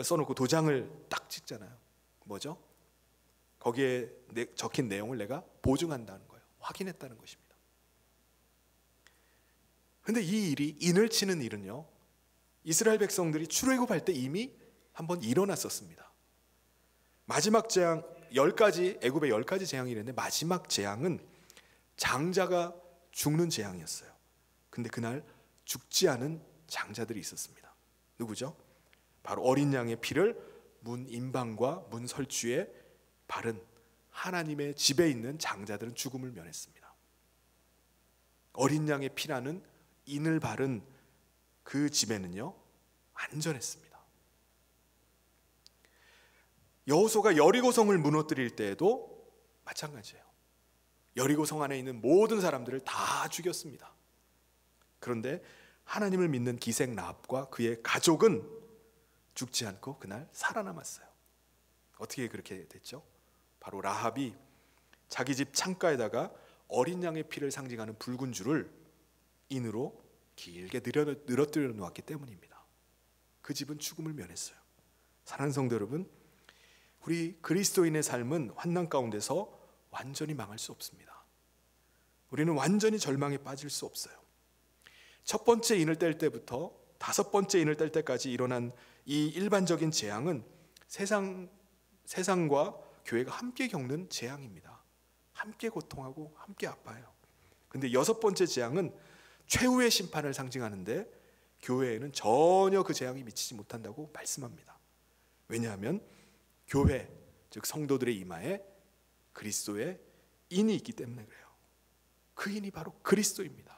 써놓고 도장을 딱 찍잖아요. 뭐죠? 거기에 적힌 내용을 내가 보증한다는 거예요. 확인했다는 것입니다. 그런데 이 일이, 인을 치는 일은요, 이스라엘 백성들이 출애굽할 때 이미 한번 일어났었습니다. 마지막 재앙 10가지, 애굽의 10가지 재앙이 있는데 마지막 재앙은 장자가 죽는 재앙이었어요. 근데 그날 죽지 않은 장자들이 있었습니다. 누구죠? 바로 어린 양의 피를 문 임방과 문 설주에 바른 하나님의 집에 있는 장자들은 죽음을 면했습니다. 어린 양의 피라는 인을 바른 그 집에는요, 안전했습니다. 여호수아가 여리고성을 무너뜨릴 때에도 마찬가지예요. 여리고성 안에 있는 모든 사람들을 다 죽였습니다. 그런데 하나님을 믿는 기생 라합과 그의 가족은 죽지 않고 그날 살아남았어요. 어떻게 그렇게 됐죠? 바로 라합이 자기 집 창가에다가 어린 양의 피를 상징하는 붉은 줄을 인으로 길게 늘어뜨려 놓았기 때문입니다. 그 집은 죽음을 면했어요. 사랑하는 성도 여러분, 우리 그리스도인의 삶은 환난 가운데서 완전히 망할 수 없습니다. 우리는 완전히 절망에 빠질 수 없어요. 첫 번째 인을 뗄 때부터 5번째 인을 뗄 때까지 일어난 이 일반적인 재앙은 세상과 교회가 함께 겪는 재앙입니다. 함께 고통하고 함께 아파요. 근데 6번째 재앙은 최후의 심판을 상징하는데 교회에는 전혀 그 재앙이 미치지 못한다고 말씀합니다. 왜냐하면 교회, 즉 성도들의 이마에 그리스도의 인이 있기 때문에 그래요. 그 인이 바로 그리스도입니다.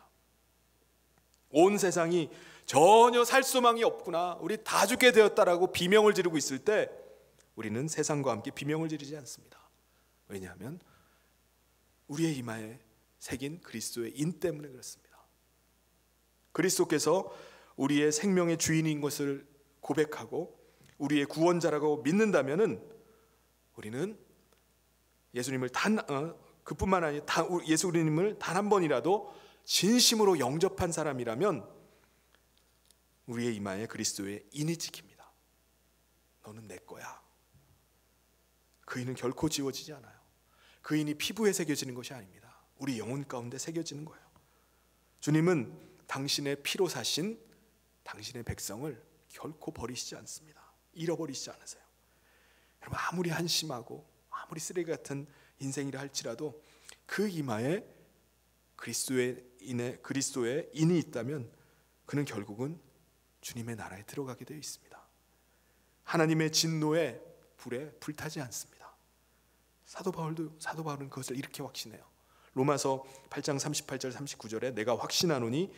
온 세상이 전혀 살 소망이 없구나, 우리 다 죽게 되었다라고 비명을 지르고 있을 때 우리는 세상과 함께 비명을 지르지 않습니다. 왜냐하면 우리의 이마에 새긴 그리스도의 인 때문에 그렇습니다. 그리스도께서 우리의 생명의 주인인 것을 고백하고 우리의 구원자라고 믿는다면은 우리는 예수님을 그뿐만 아니라 예수님을 단 한 번이라도 진심으로 영접한 사람이라면 우리의 이마에 그리스도의 인이 찍힙니다. 너는 내 거야. 그 인은 결코 지워지지 않아요. 그 인이 피부에 새겨지는 것이 아닙니다. 우리 영혼 가운데 새겨지는 거예요. 주님은 당신의 피로 사신 당신의 백성을 결코 버리시지 않습니다. 잃어버리시지 않으세요. 여러분, 아무리 한심하고 아무리 쓰레기 같은 인생이라 할지라도 그 이마에 그리스도의 인이 있다면 그는 결국은 주님의 나라에 들어가게 되어 있습니다. 하나님의 진노의 불에 불타지 않습니다. 사도 바울은 그것을 이렇게 확신해요. 로마서 8장 38절 39절에 내가 확신하노니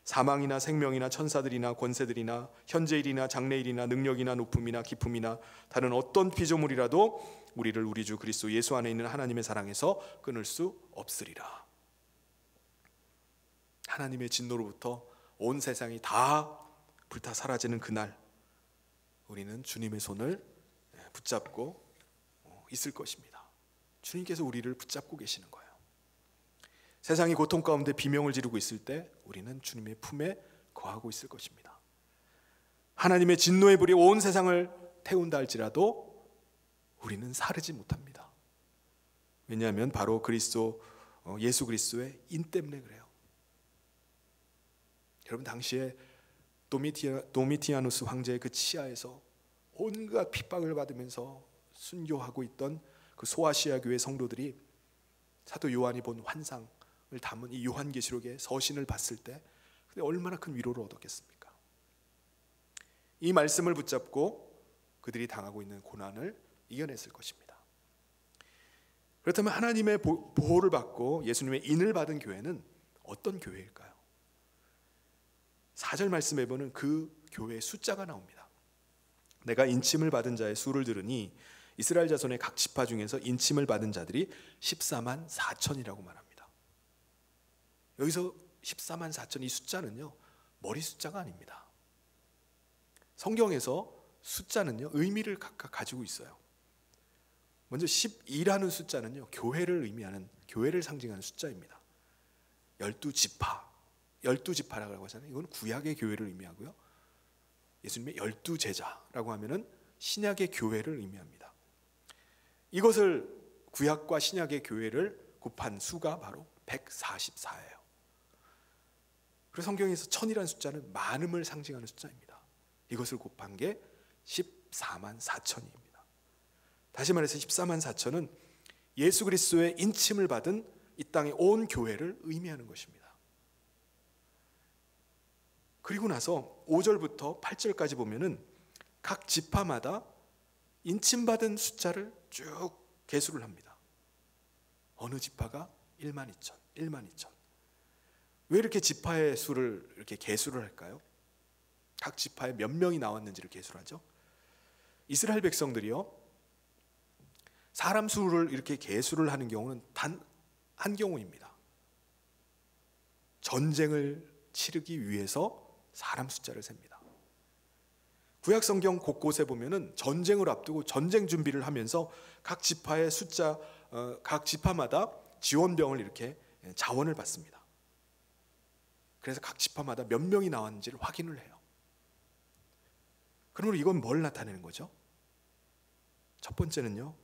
사망이나 생명이나 천사들이나 권세들이나 현재일이나 장래일이나 능력이나 높음이나 기품이나 다른 어떤 피조물이라도 우리를 우리 주 그리스도 예수 안에 있는 하나님의 사랑에서 끊을 수 없으리라. 하나님의 진노로부터 온 세상이 다 불타 사라지는 그날 우리는 주님의 손을 붙잡고 있을 것입니다. 주님께서 우리를 붙잡고 계시는 거예요. 세상이 고통 가운데 비명을 지르고 있을 때 우리는 주님의 품에 거하고 있을 것입니다. 하나님의 진노의 불이 온 세상을 태운다 할지라도 우리는 사르지 못합니다. 왜냐하면 바로 예수 그리스도의 인 때문에 그래요. 여러분, 당시에 도미티아누스 황제의 그 치하에서 온갖 핍박을 받으면서 순교하고 있던 그 소아시아 교회 성도들이 사도 요한이 본 환상을 담은 이 요한계시록의 서신을 봤을 때 얼마나 큰 위로를 얻었겠습니까? 이 말씀을 붙잡고 그들이 당하고 있는 고난을 이겨냈을 것입니다. 그렇다면 하나님의 보호를 받고 예수님의 인을 받은 교회는 어떤 교회일까요? 4절 말씀에 보면 그 교회의 숫자가 나옵니다. 내가 인침을 받은 자의 수를 들으니 이스라엘 자손의 각 지파 중에서 인침을 받은 자들이 14만 4천이라고 말합니다. 여기서 14만 4천 이 숫자는요, 머리 숫자가 아닙니다. 성경에서 숫자는요, 의미를 각각 가지고 있어요. 먼저 12라는 숫자는요, 교회를 상징하는 숫자입니다. 12지파라고 하잖아요. 이건 구약의 교회를 의미하고요. 예수님의 12제자라고 하면은 신약의 교회를 의미합니다. 이것을 구약과 신약의 교회를 곱한 수가 바로 144예요. 그래서 성경에서 1000이라는 숫자는 많음을 상징하는 숫자입니다. 이것을 곱한 게 14만 4천입니다. 다시 말해서 14만 4천은 예수 그리스도의 인침을 받은 이 땅의 온 교회를 의미하는 것입니다. 그리고 나서 5절부터 8절까지 보면은 각 지파마다 인침받은 숫자를 쭉 계수를 합니다. 어느 지파가 1만 2천, 1만 2천. 왜 이렇게 지파의 수를 이렇게 계수를 할까요? 각 지파에 몇 명이 나왔는지를 계수를 하죠. 이스라엘 백성들이요, 사람 수를 이렇게 계수를 하는 경우는 단 한 경우입니다. 전쟁을 치르기 위해서 사람 숫자를 셉니다. 구약 성경 곳곳에 보면은 전쟁을 앞두고 전쟁 준비를 하면서 각 지파의 숫자, 각 지파마다 지원병을 이렇게 자원을 받습니다. 그래서 각 지파마다 몇 명이 나왔는지를 확인을 해요. 그러므로 이건 뭘 나타내는 거죠? 첫 번째는요,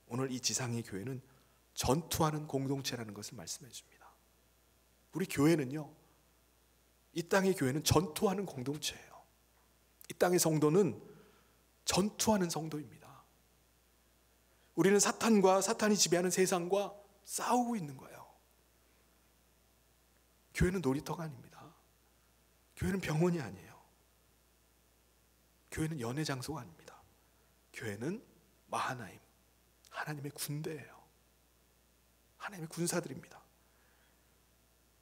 오늘 이 지상의 교회는 전투하는 공동체라는 것을 말씀해 줍니다. 우리 교회는요, 이 땅의 교회는 전투하는 공동체예요. 이 땅의 성도는 전투하는 성도입니다. 우리는 사탄과 사탄이 지배하는 세상과 싸우고 있는 거예요. 교회는 놀이터가 아닙니다. 교회는 병원이 아니에요. 교회는 연애 장소가 아닙니다. 교회는 마하나임, 하나님의 군대예요. 하나님의 군사들입니다.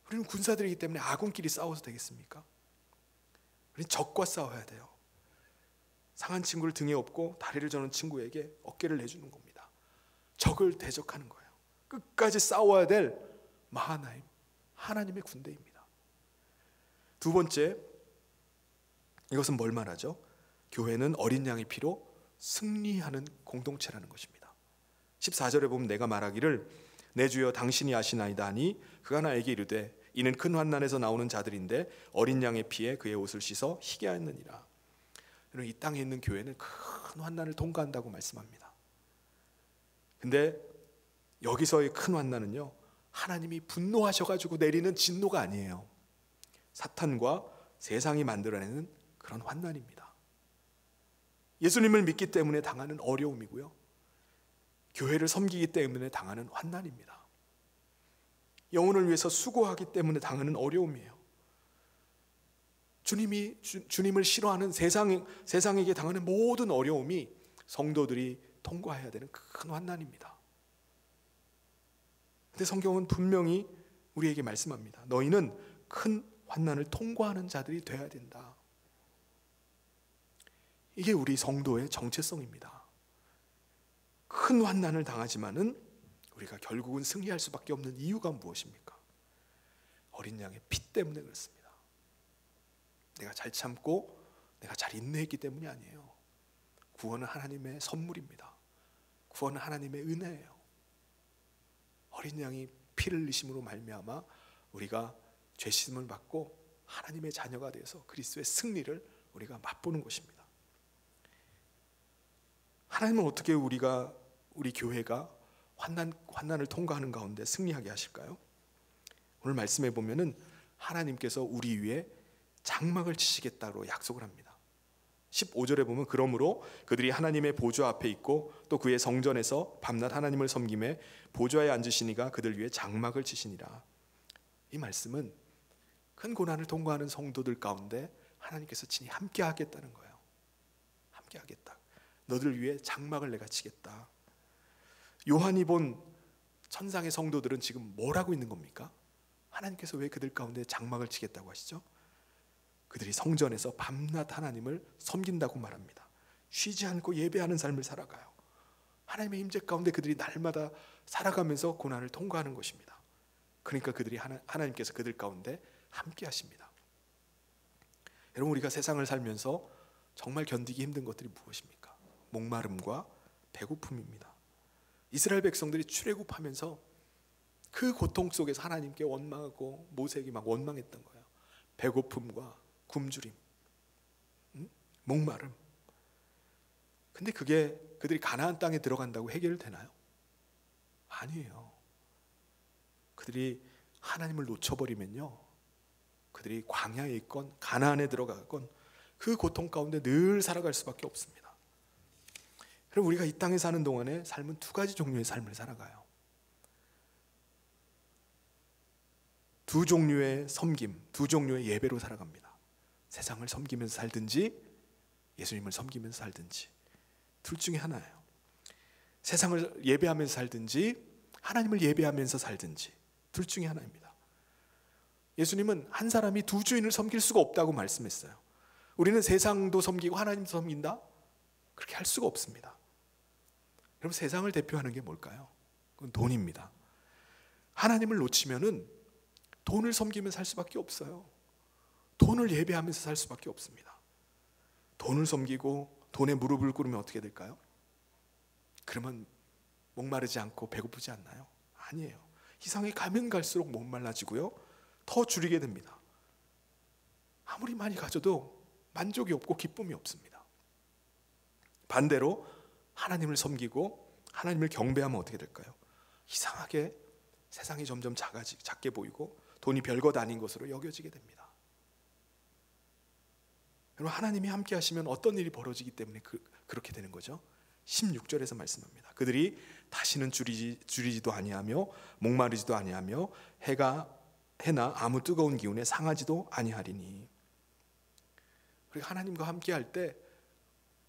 우리는 군사들이기 때문에 아군끼리 싸워서 되겠습니까? 우리는 적과 싸워야 돼요. 상한 친구를 등에 업고 다리를 저는 친구에게 어깨를 내주는 겁니다. 적을 대적하는 거예요. 끝까지 싸워야 될 마하나임, 하나님의 군대입니다. 두 번째, 이것은 뭘 말하죠? 교회는 어린 양의 피로 승리하는 공동체라는 것입니다. 14절에 보면 내가 말하기를 내 주여 당신이 아시나이다 하니 그가 나에게 이르되 이는 큰 환난에서 나오는 자들인데 어린 양의 피에 그의 옷을 씻어 희게 하였느니라. 이 땅에 있는 교회는 큰 환난을 통과한다고 말씀합니다. 근데 여기서의 큰 환난은요, 하나님이 분노하셔가지고 내리는 진노가 아니에요. 사탄과 세상이 만들어내는 그런 환난입니다. 예수님을 믿기 때문에 당하는 어려움이고요, 교회를 섬기기 때문에 당하는 환난입니다. 영혼을 위해서 수고하기 때문에 당하는 어려움이에요. 주님을 싫어하는 세상에게 당하는 모든 어려움이 성도들이 통과해야 되는 큰 환난입니다. 근데 성경은 분명히 우리에게 말씀합니다. 너희는 큰 환난을 통과하는 자들이 되어야 된다. 이게 우리 성도의 정체성입니다. 큰 환난을 당하지만은 우리가 결국은 승리할 수밖에 없는 이유가 무엇입니까? 어린 양의 피 때문에 그렇습니다. 내가 잘 참고 내가 잘 인내했기 때문이 아니에요. 구원은 하나님의 선물입니다. 구원은 하나님의 은혜예요. 어린 양이 피를 흘리심으로 말미암아 우리가 죄 씻음을 받고 하나님의 자녀가 되어서 그리스도의 승리를 우리가 맛보는 것입니다. 하나님은 어떻게 우리 교회가 환난을 통과하는 가운데 승리하게 하실까요? 오늘 말씀해 보면은 하나님께서 우리 위에 장막을 치시겠다고 약속을 합니다. 15절에 보면 그러므로 그들이 하나님의 보좌 앞에 있고 또 그의 성전에서 밤낮 하나님을 섬김에 보좌에 앉으시니가 그들 위에 장막을 치시니라. 이 말씀은 큰 고난을 통과하는 성도들 가운데 하나님께서 친히 함께 하겠다는 거예요. 함께 하겠다. 너들 위에 장막을 내가 치겠다. 요한이 본 천상의 성도들은 지금 뭘 하고 있는 겁니까? 하나님께서 왜 그들 가운데 장막을 치겠다고 하시죠? 그들이 성전에서 밤낮 하나님을 섬긴다고 말합니다. 쉬지 않고 예배하는 삶을 살아가요. 하나님의 임재 가운데 그들이 날마다 살아가면서 고난을 통과하는 것입니다. 그러니까 그들이 하나님께서 그들 가운데 함께 하십니다. 여러분, 우리가 세상을 살면서 정말 견디기 힘든 것들이 무엇입니까? 목마름과 배고픔입니다. 이스라엘 백성들이 출애굽하면서 그 고통 속에서 하나님께 원망하고 모세에게 막 원망했던 거예요. 배고픔과 굶주림, 목마름. 근데 그게 그들이 가나안 땅에 들어간다고 해결되나요? 아니에요. 그들이 하나님을 놓쳐버리면요, 그들이 광야에 있건 가나안에 들어가건 그 고통 가운데 늘 살아갈 수밖에 없습니다. 그럼 우리가 이 땅에 사는 동안에 삶은 두 가지 종류의 삶을 살아가요. 두 종류의 섬김, 두 종류의 예배로 살아갑니다. 세상을 섬기면서 살든지 예수님을 섬기면서 살든지, 둘 중에 하나예요. 세상을 예배하면서 살든지 하나님을 예배하면서 살든지, 둘 중에 하나입니다. 예수님은 한 사람이 두 주인을 섬길 수가 없다고 말씀했어요. 우리는 세상도 섬기고 하나님도 섬긴다? 그렇게 할 수가 없습니다. 여러분, 세상을 대표하는 게 뭘까요? 그건 돈입니다. 하나님을 놓치면은 돈을 섬기면서 살 수밖에 없어요. 돈을 예배하면서 살 수밖에 없습니다. 돈을 섬기고 돈에 무릎을 꿇으면 어떻게 될까요? 그러면 목마르지 않고 배고프지 않나요? 아니에요. 이상에 가면 갈수록 목말라지고요, 더 줄이게 됩니다. 아무리 많이 가져도 만족이 없고 기쁨이 없습니다. 반대로 하나님을 섬기고 하나님을 경배하면 어떻게 될까요? 이상하게 세상이 점점 작게 보이고 돈이 별것 아닌 것으로 여겨지게 됩니다. 여러분, 하나님이 함께 하시면 어떤 일이 벌어지기 때문에 그렇게 되는 거죠. 16절에서 말씀합니다. 그들이 다시는 줄이지도 아니하며 목마르지도 아니하며 해나 아무 뜨거운 기운에 상하지도 아니하리니. 우리가 하나님과 함께 할 때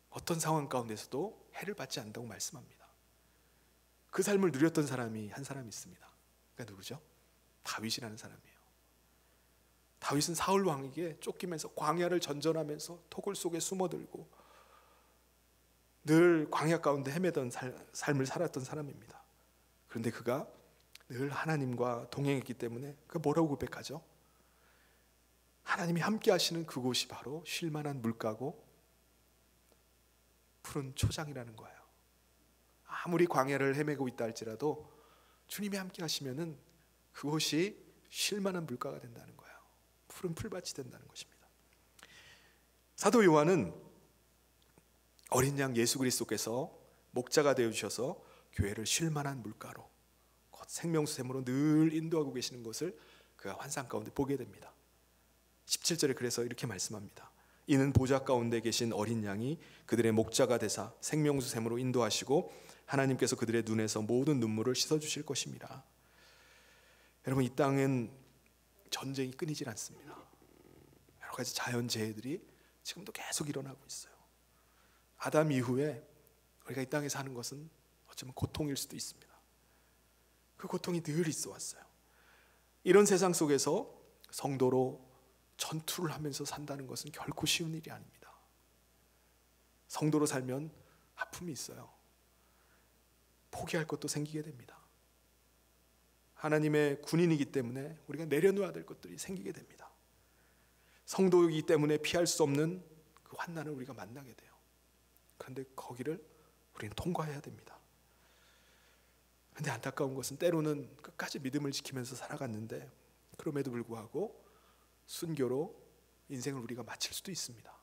어떤 상황 가운데서도 해를 받지 않는다고 말씀합니다. 그 삶을 누렸던 사람이 한 사람 있습니다. 그러니까 누구죠? 다윗이라는 사람이에요. 다윗은 사울 왕에게 쫓기면서 광야를 전전하면서 토굴 속에 숨어들고 늘 광야 가운데 헤매던 삶을 살았던 사람입니다. 그런데 그가 늘 하나님과 동행했기 때문에 그가 뭐라고 고백하죠? 하나님이 함께 하시는 그곳이 바로 쉴만한 물가고 푸른 초장이라는 거예요. 아무리 광야를 헤매고 있다 할지라도 주님이 함께 하시면은 그곳이 쉴만한 물가가 된다는 거예요. 푸른 풀밭이 된다는 것입니다. 사도 요한은 어린 양 예수 그리스도께서 목자가 되어 주셔서 교회를 쉴만한 물가로, 곧 생명수샘으로 늘 인도하고 계시는 것을 그가 환상 가운데 보게 됩니다. 17절에 그래서 이렇게 말씀합니다. 이는 보좌 가운데 계신 어린 양이 그들의 목자가 되사 생명수샘으로 인도하시고 하나님께서 그들의 눈에서 모든 눈물을 씻어주실 것입니다. 여러분, 이 땅은 전쟁이 끊이질 않습니다. 여러 가지 자연재해들이 지금도 계속 일어나고 있어요. 아담 이후에 우리가 이 땅에 사는 것은 어쩌면 고통일 수도 있습니다. 그 고통이 늘 있어 왔어요. 이런 세상 속에서 성도로 전투를 하면서 산다는 것은 결코 쉬운 일이 아닙니다. 성도로 살면 아픔이 있어요. 포기할 것도 생기게 됩니다. 하나님의 군인이기 때문에 우리가 내려놓아야 될 것들이 생기게 됩니다. 성도이기 때문에 피할 수 없는 그 환난을 우리가 만나게 돼요. 그런데 거기를 우리는 통과해야 됩니다. 그런데 안타까운 것은 때로는 끝까지 믿음을 지키면서 살아갔는데 그럼에도 불구하고 순교로 인생을 우리가 마칠 수도 있습니다.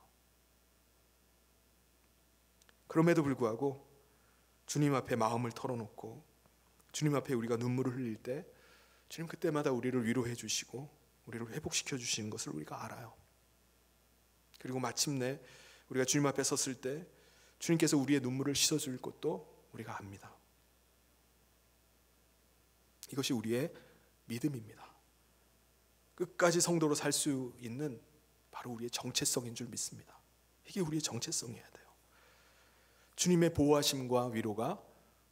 그럼에도 불구하고 주님 앞에 마음을 털어놓고 주님 앞에 우리가 눈물을 흘릴 때 주님 그때마다 우리를 위로해 주시고 우리를 회복시켜 주시는 것을 우리가 알아요. 그리고 마침내 우리가 주님 앞에 섰을 때 주님께서 우리의 눈물을 씻어줄 것도 우리가 압니다. 이것이 우리의 믿음입니다. 끝까지 성도로 살 수 있는 바로 우리의 정체성인 줄 믿습니다. 이게 우리의 정체성이어야 돼요. 주님의 보호하심과 위로가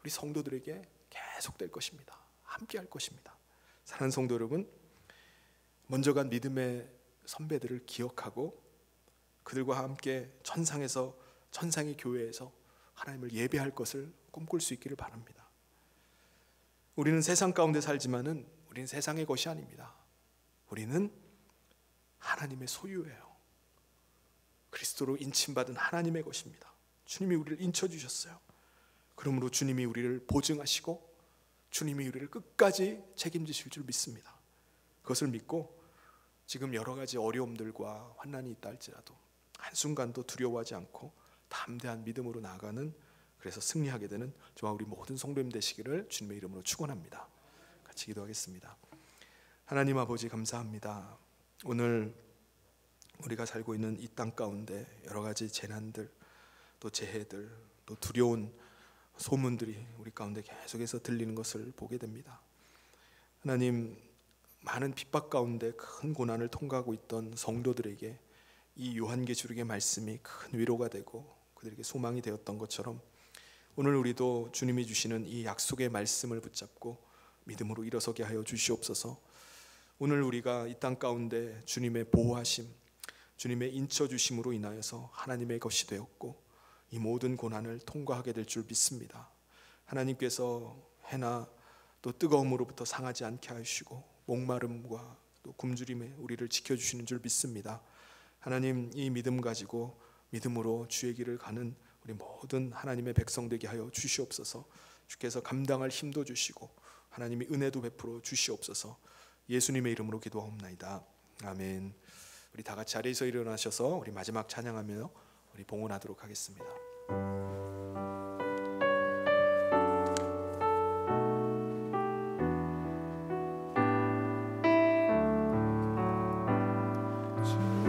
우리 성도들에게 계속될 것입니다. 함께 할 것입니다. 사랑하는 성도 여러분, 먼저 간 믿음의 선배들을 기억하고 그들과 함께 천상의 교회에서 하나님을 예배할 것을 꿈꿀 수 있기를 바랍니다. 우리는 세상 가운데 살지만은 우리는 세상의 것이 아닙니다. 우리는 하나님의 소유예요. 그리스도로 인침받은 하나님의 것입니다. 주님이 우리를 인쳐주셨어요. 그러므로 주님이 우리를 보증하시고 주님이 우리를 끝까지 책임지실 줄 믿습니다. 그것을 믿고 지금 여러 가지 어려움들과 환난이 있다 할지라도 한순간도 두려워하지 않고 담대한 믿음으로 나아가는, 그래서 승리하게 되는 저와 우리 모든 성도님 되시기를 주님의 이름으로 축원합니다. 같이 기도하겠습니다. 하나님 아버지 감사합니다. 오늘 우리가 살고 있는 이 땅 가운데 여러 가지 재난들, 또 재해들, 또 두려운 소문들이 우리 가운데 계속해서 들리는 것을 보게 됩니다. 하나님, 많은 핍박 가운데 큰 고난을 통과하고 있던 성도들에게 이 요한계시록의 말씀이 큰 위로가 되고 그들에게 소망이 되었던 것처럼 오늘 우리도 주님이 주시는 이 약속의 말씀을 붙잡고 믿음으로 일어서게 하여 주시옵소서. 오늘 우리가 이 땅 가운데 주님의 보호하심, 주님의 인쳐주심으로 인하여서 하나님의 것이 되었고 이 모든 고난을 통과하게 될 줄 믿습니다. 하나님께서 해나 또 뜨거움으로부터 상하지 않게 하시고 목마름과 또 굶주림에 우리를 지켜주시는 줄 믿습니다. 하나님, 이 믿음 가지고 믿음으로 주의 길을 가는 우리 모든 하나님의 백성 되게 하여 주시옵소서. 주께서 감당할 힘도 주시고 하나님이 은혜도 베풀어 주시옵소서. 예수님의 이름으로 기도하옵나이다. 아멘. 우리 다 같이 자리에서 일어나셔서 우리 마지막 찬양하며 우리 봉헌하도록 하겠습니다.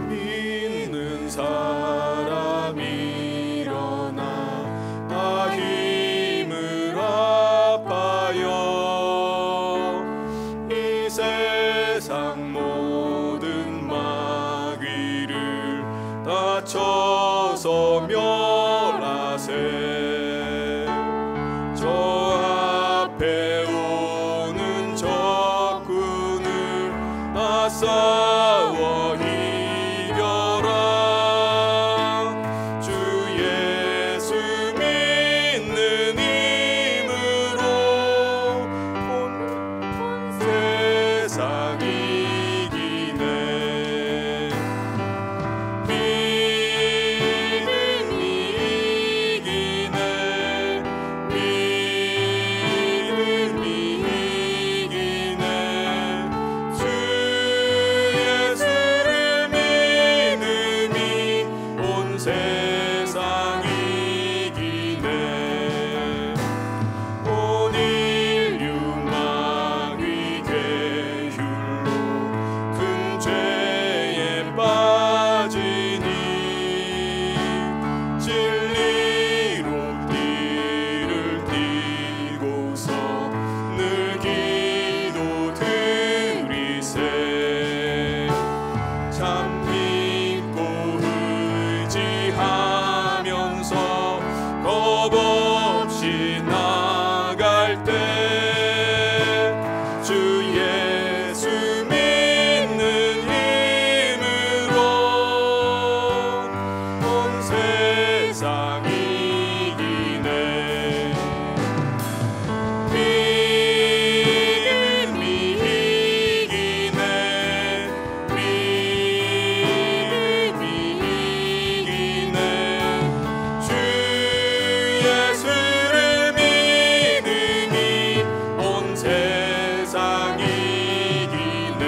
믿는 사람 일어나 다 힘을 합하여 이 세상 모든 마귀를 다 쳐서 멸하세. 저 앞에 오는 적군을 다 싸워 이겨라. 주 예수 믿는 힘으로 온 세상 이기네. 믿음이 이기네. 믿음이 이기네. 주 예수를 믿음이 온 세상 이기네. 온 인류 마귀 계율로 큰 죄에 빠지니 진리로 띠를 띠고서 늘 기도 드리세. 참 믿고 의지하면서 겁 없이 나갈 때 주 예수 믿는 힘으로 온 세상 이기네. 믿음이 이기네. 믿음이 이기네. 주 예수를 믿음이 온 세상 이기네.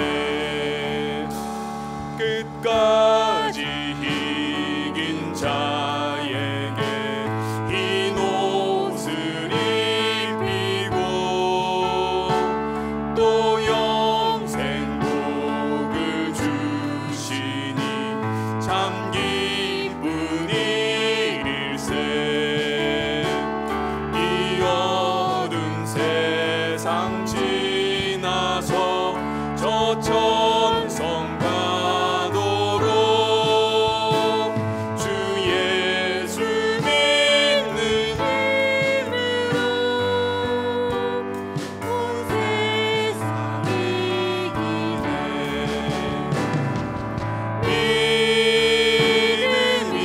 끝까지 이긴 자에게 흰 옷을 입히고 또 영생 복을 주시니 참 기쁜 일일세. 이 어두운 세상 지나서 저 천성 가도록 주 예수 믿는 힘으로 온 세상 이기네. 믿음이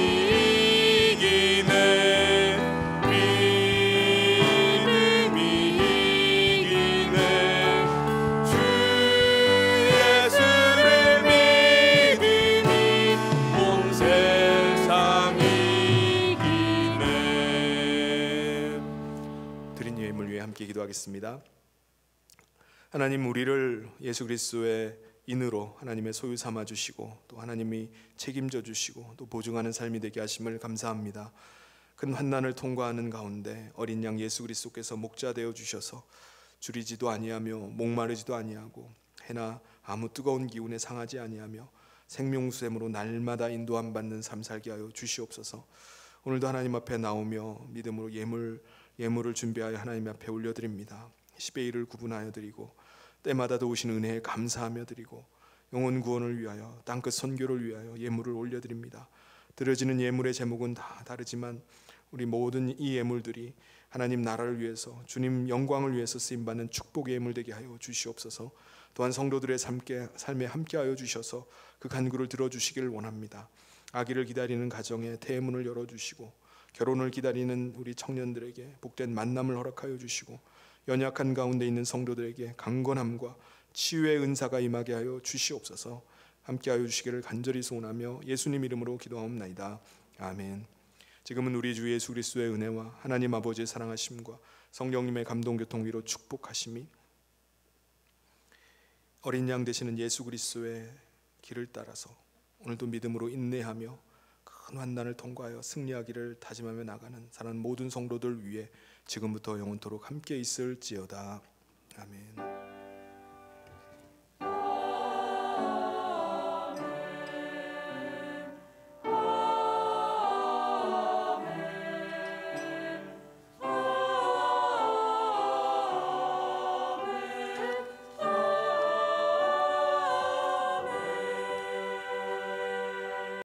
이기네. 믿음이 이기네. 주 예수를 믿음이 온 세상 이기네. 드린 예물 위해 함께 기도하겠습니다. 하나님, 우리를 예수 그리스도의 인으로 하나님의 소유 삼아 주시고 또 하나님이 책임져 주시고 또 보증하는 삶이 되게 하심을 감사합니다. 큰 환난을 통과하는 가운데 어린 양 예수 그리스도께서 목자 되어 주셔서 줄이지도 아니하며 목마르지도 아니하고 해나 아무 뜨거운 기운에 상하지 아니하며 생명수샘으로 날마다 인도함 받는 삶 살게 하여 주시옵소서. 오늘도 하나님 앞에 나오며 믿음으로 예물을 준비하여 하나님 앞에 올려드립니다. 10의 1을 구분하여 드리고 때마다 도우신 은혜에 감사하며 드리고 영혼 구원을 위하여 땅끝 선교를 위하여 예물을 올려드립니다. 드려지는 예물의 제목은 다 다르지만 우리 모든 이 예물들이 하나님 나라를 위해서 주님 영광을 위해서 쓰임받는 축복의 예물 되게 하여 주시옵소서. 또한 성도들의 삶에 함께하여 주셔서 그 간구를 들어주시기를 원합니다. 아기를 기다리는 가정에 대문을 열어주시고 결혼을 기다리는 우리 청년들에게 복된 만남을 허락하여 주시고 연약한 가운데 있는 성도들에게 강건함과 치유의 은사가 임하게 하여 주시옵소서. 함께하여 주시기를 간절히 소원하며 예수님 이름으로 기도하옵나이다. 아멘. 지금은 우리 주 예수 그리스도의 은혜와 하나님 아버지의 사랑하심과 성령님의 감동 교통 위로 축복하심이 어린 양 되시는 예수 그리스도의 길을 따라서 오늘도 믿음으로 인내하며 큰 환난을 통과하여 승리하기를 다짐하며 나가는 사랑하는 모든 성도들 위해 지금부터 영원토록 함께 있을지어다. 아멘.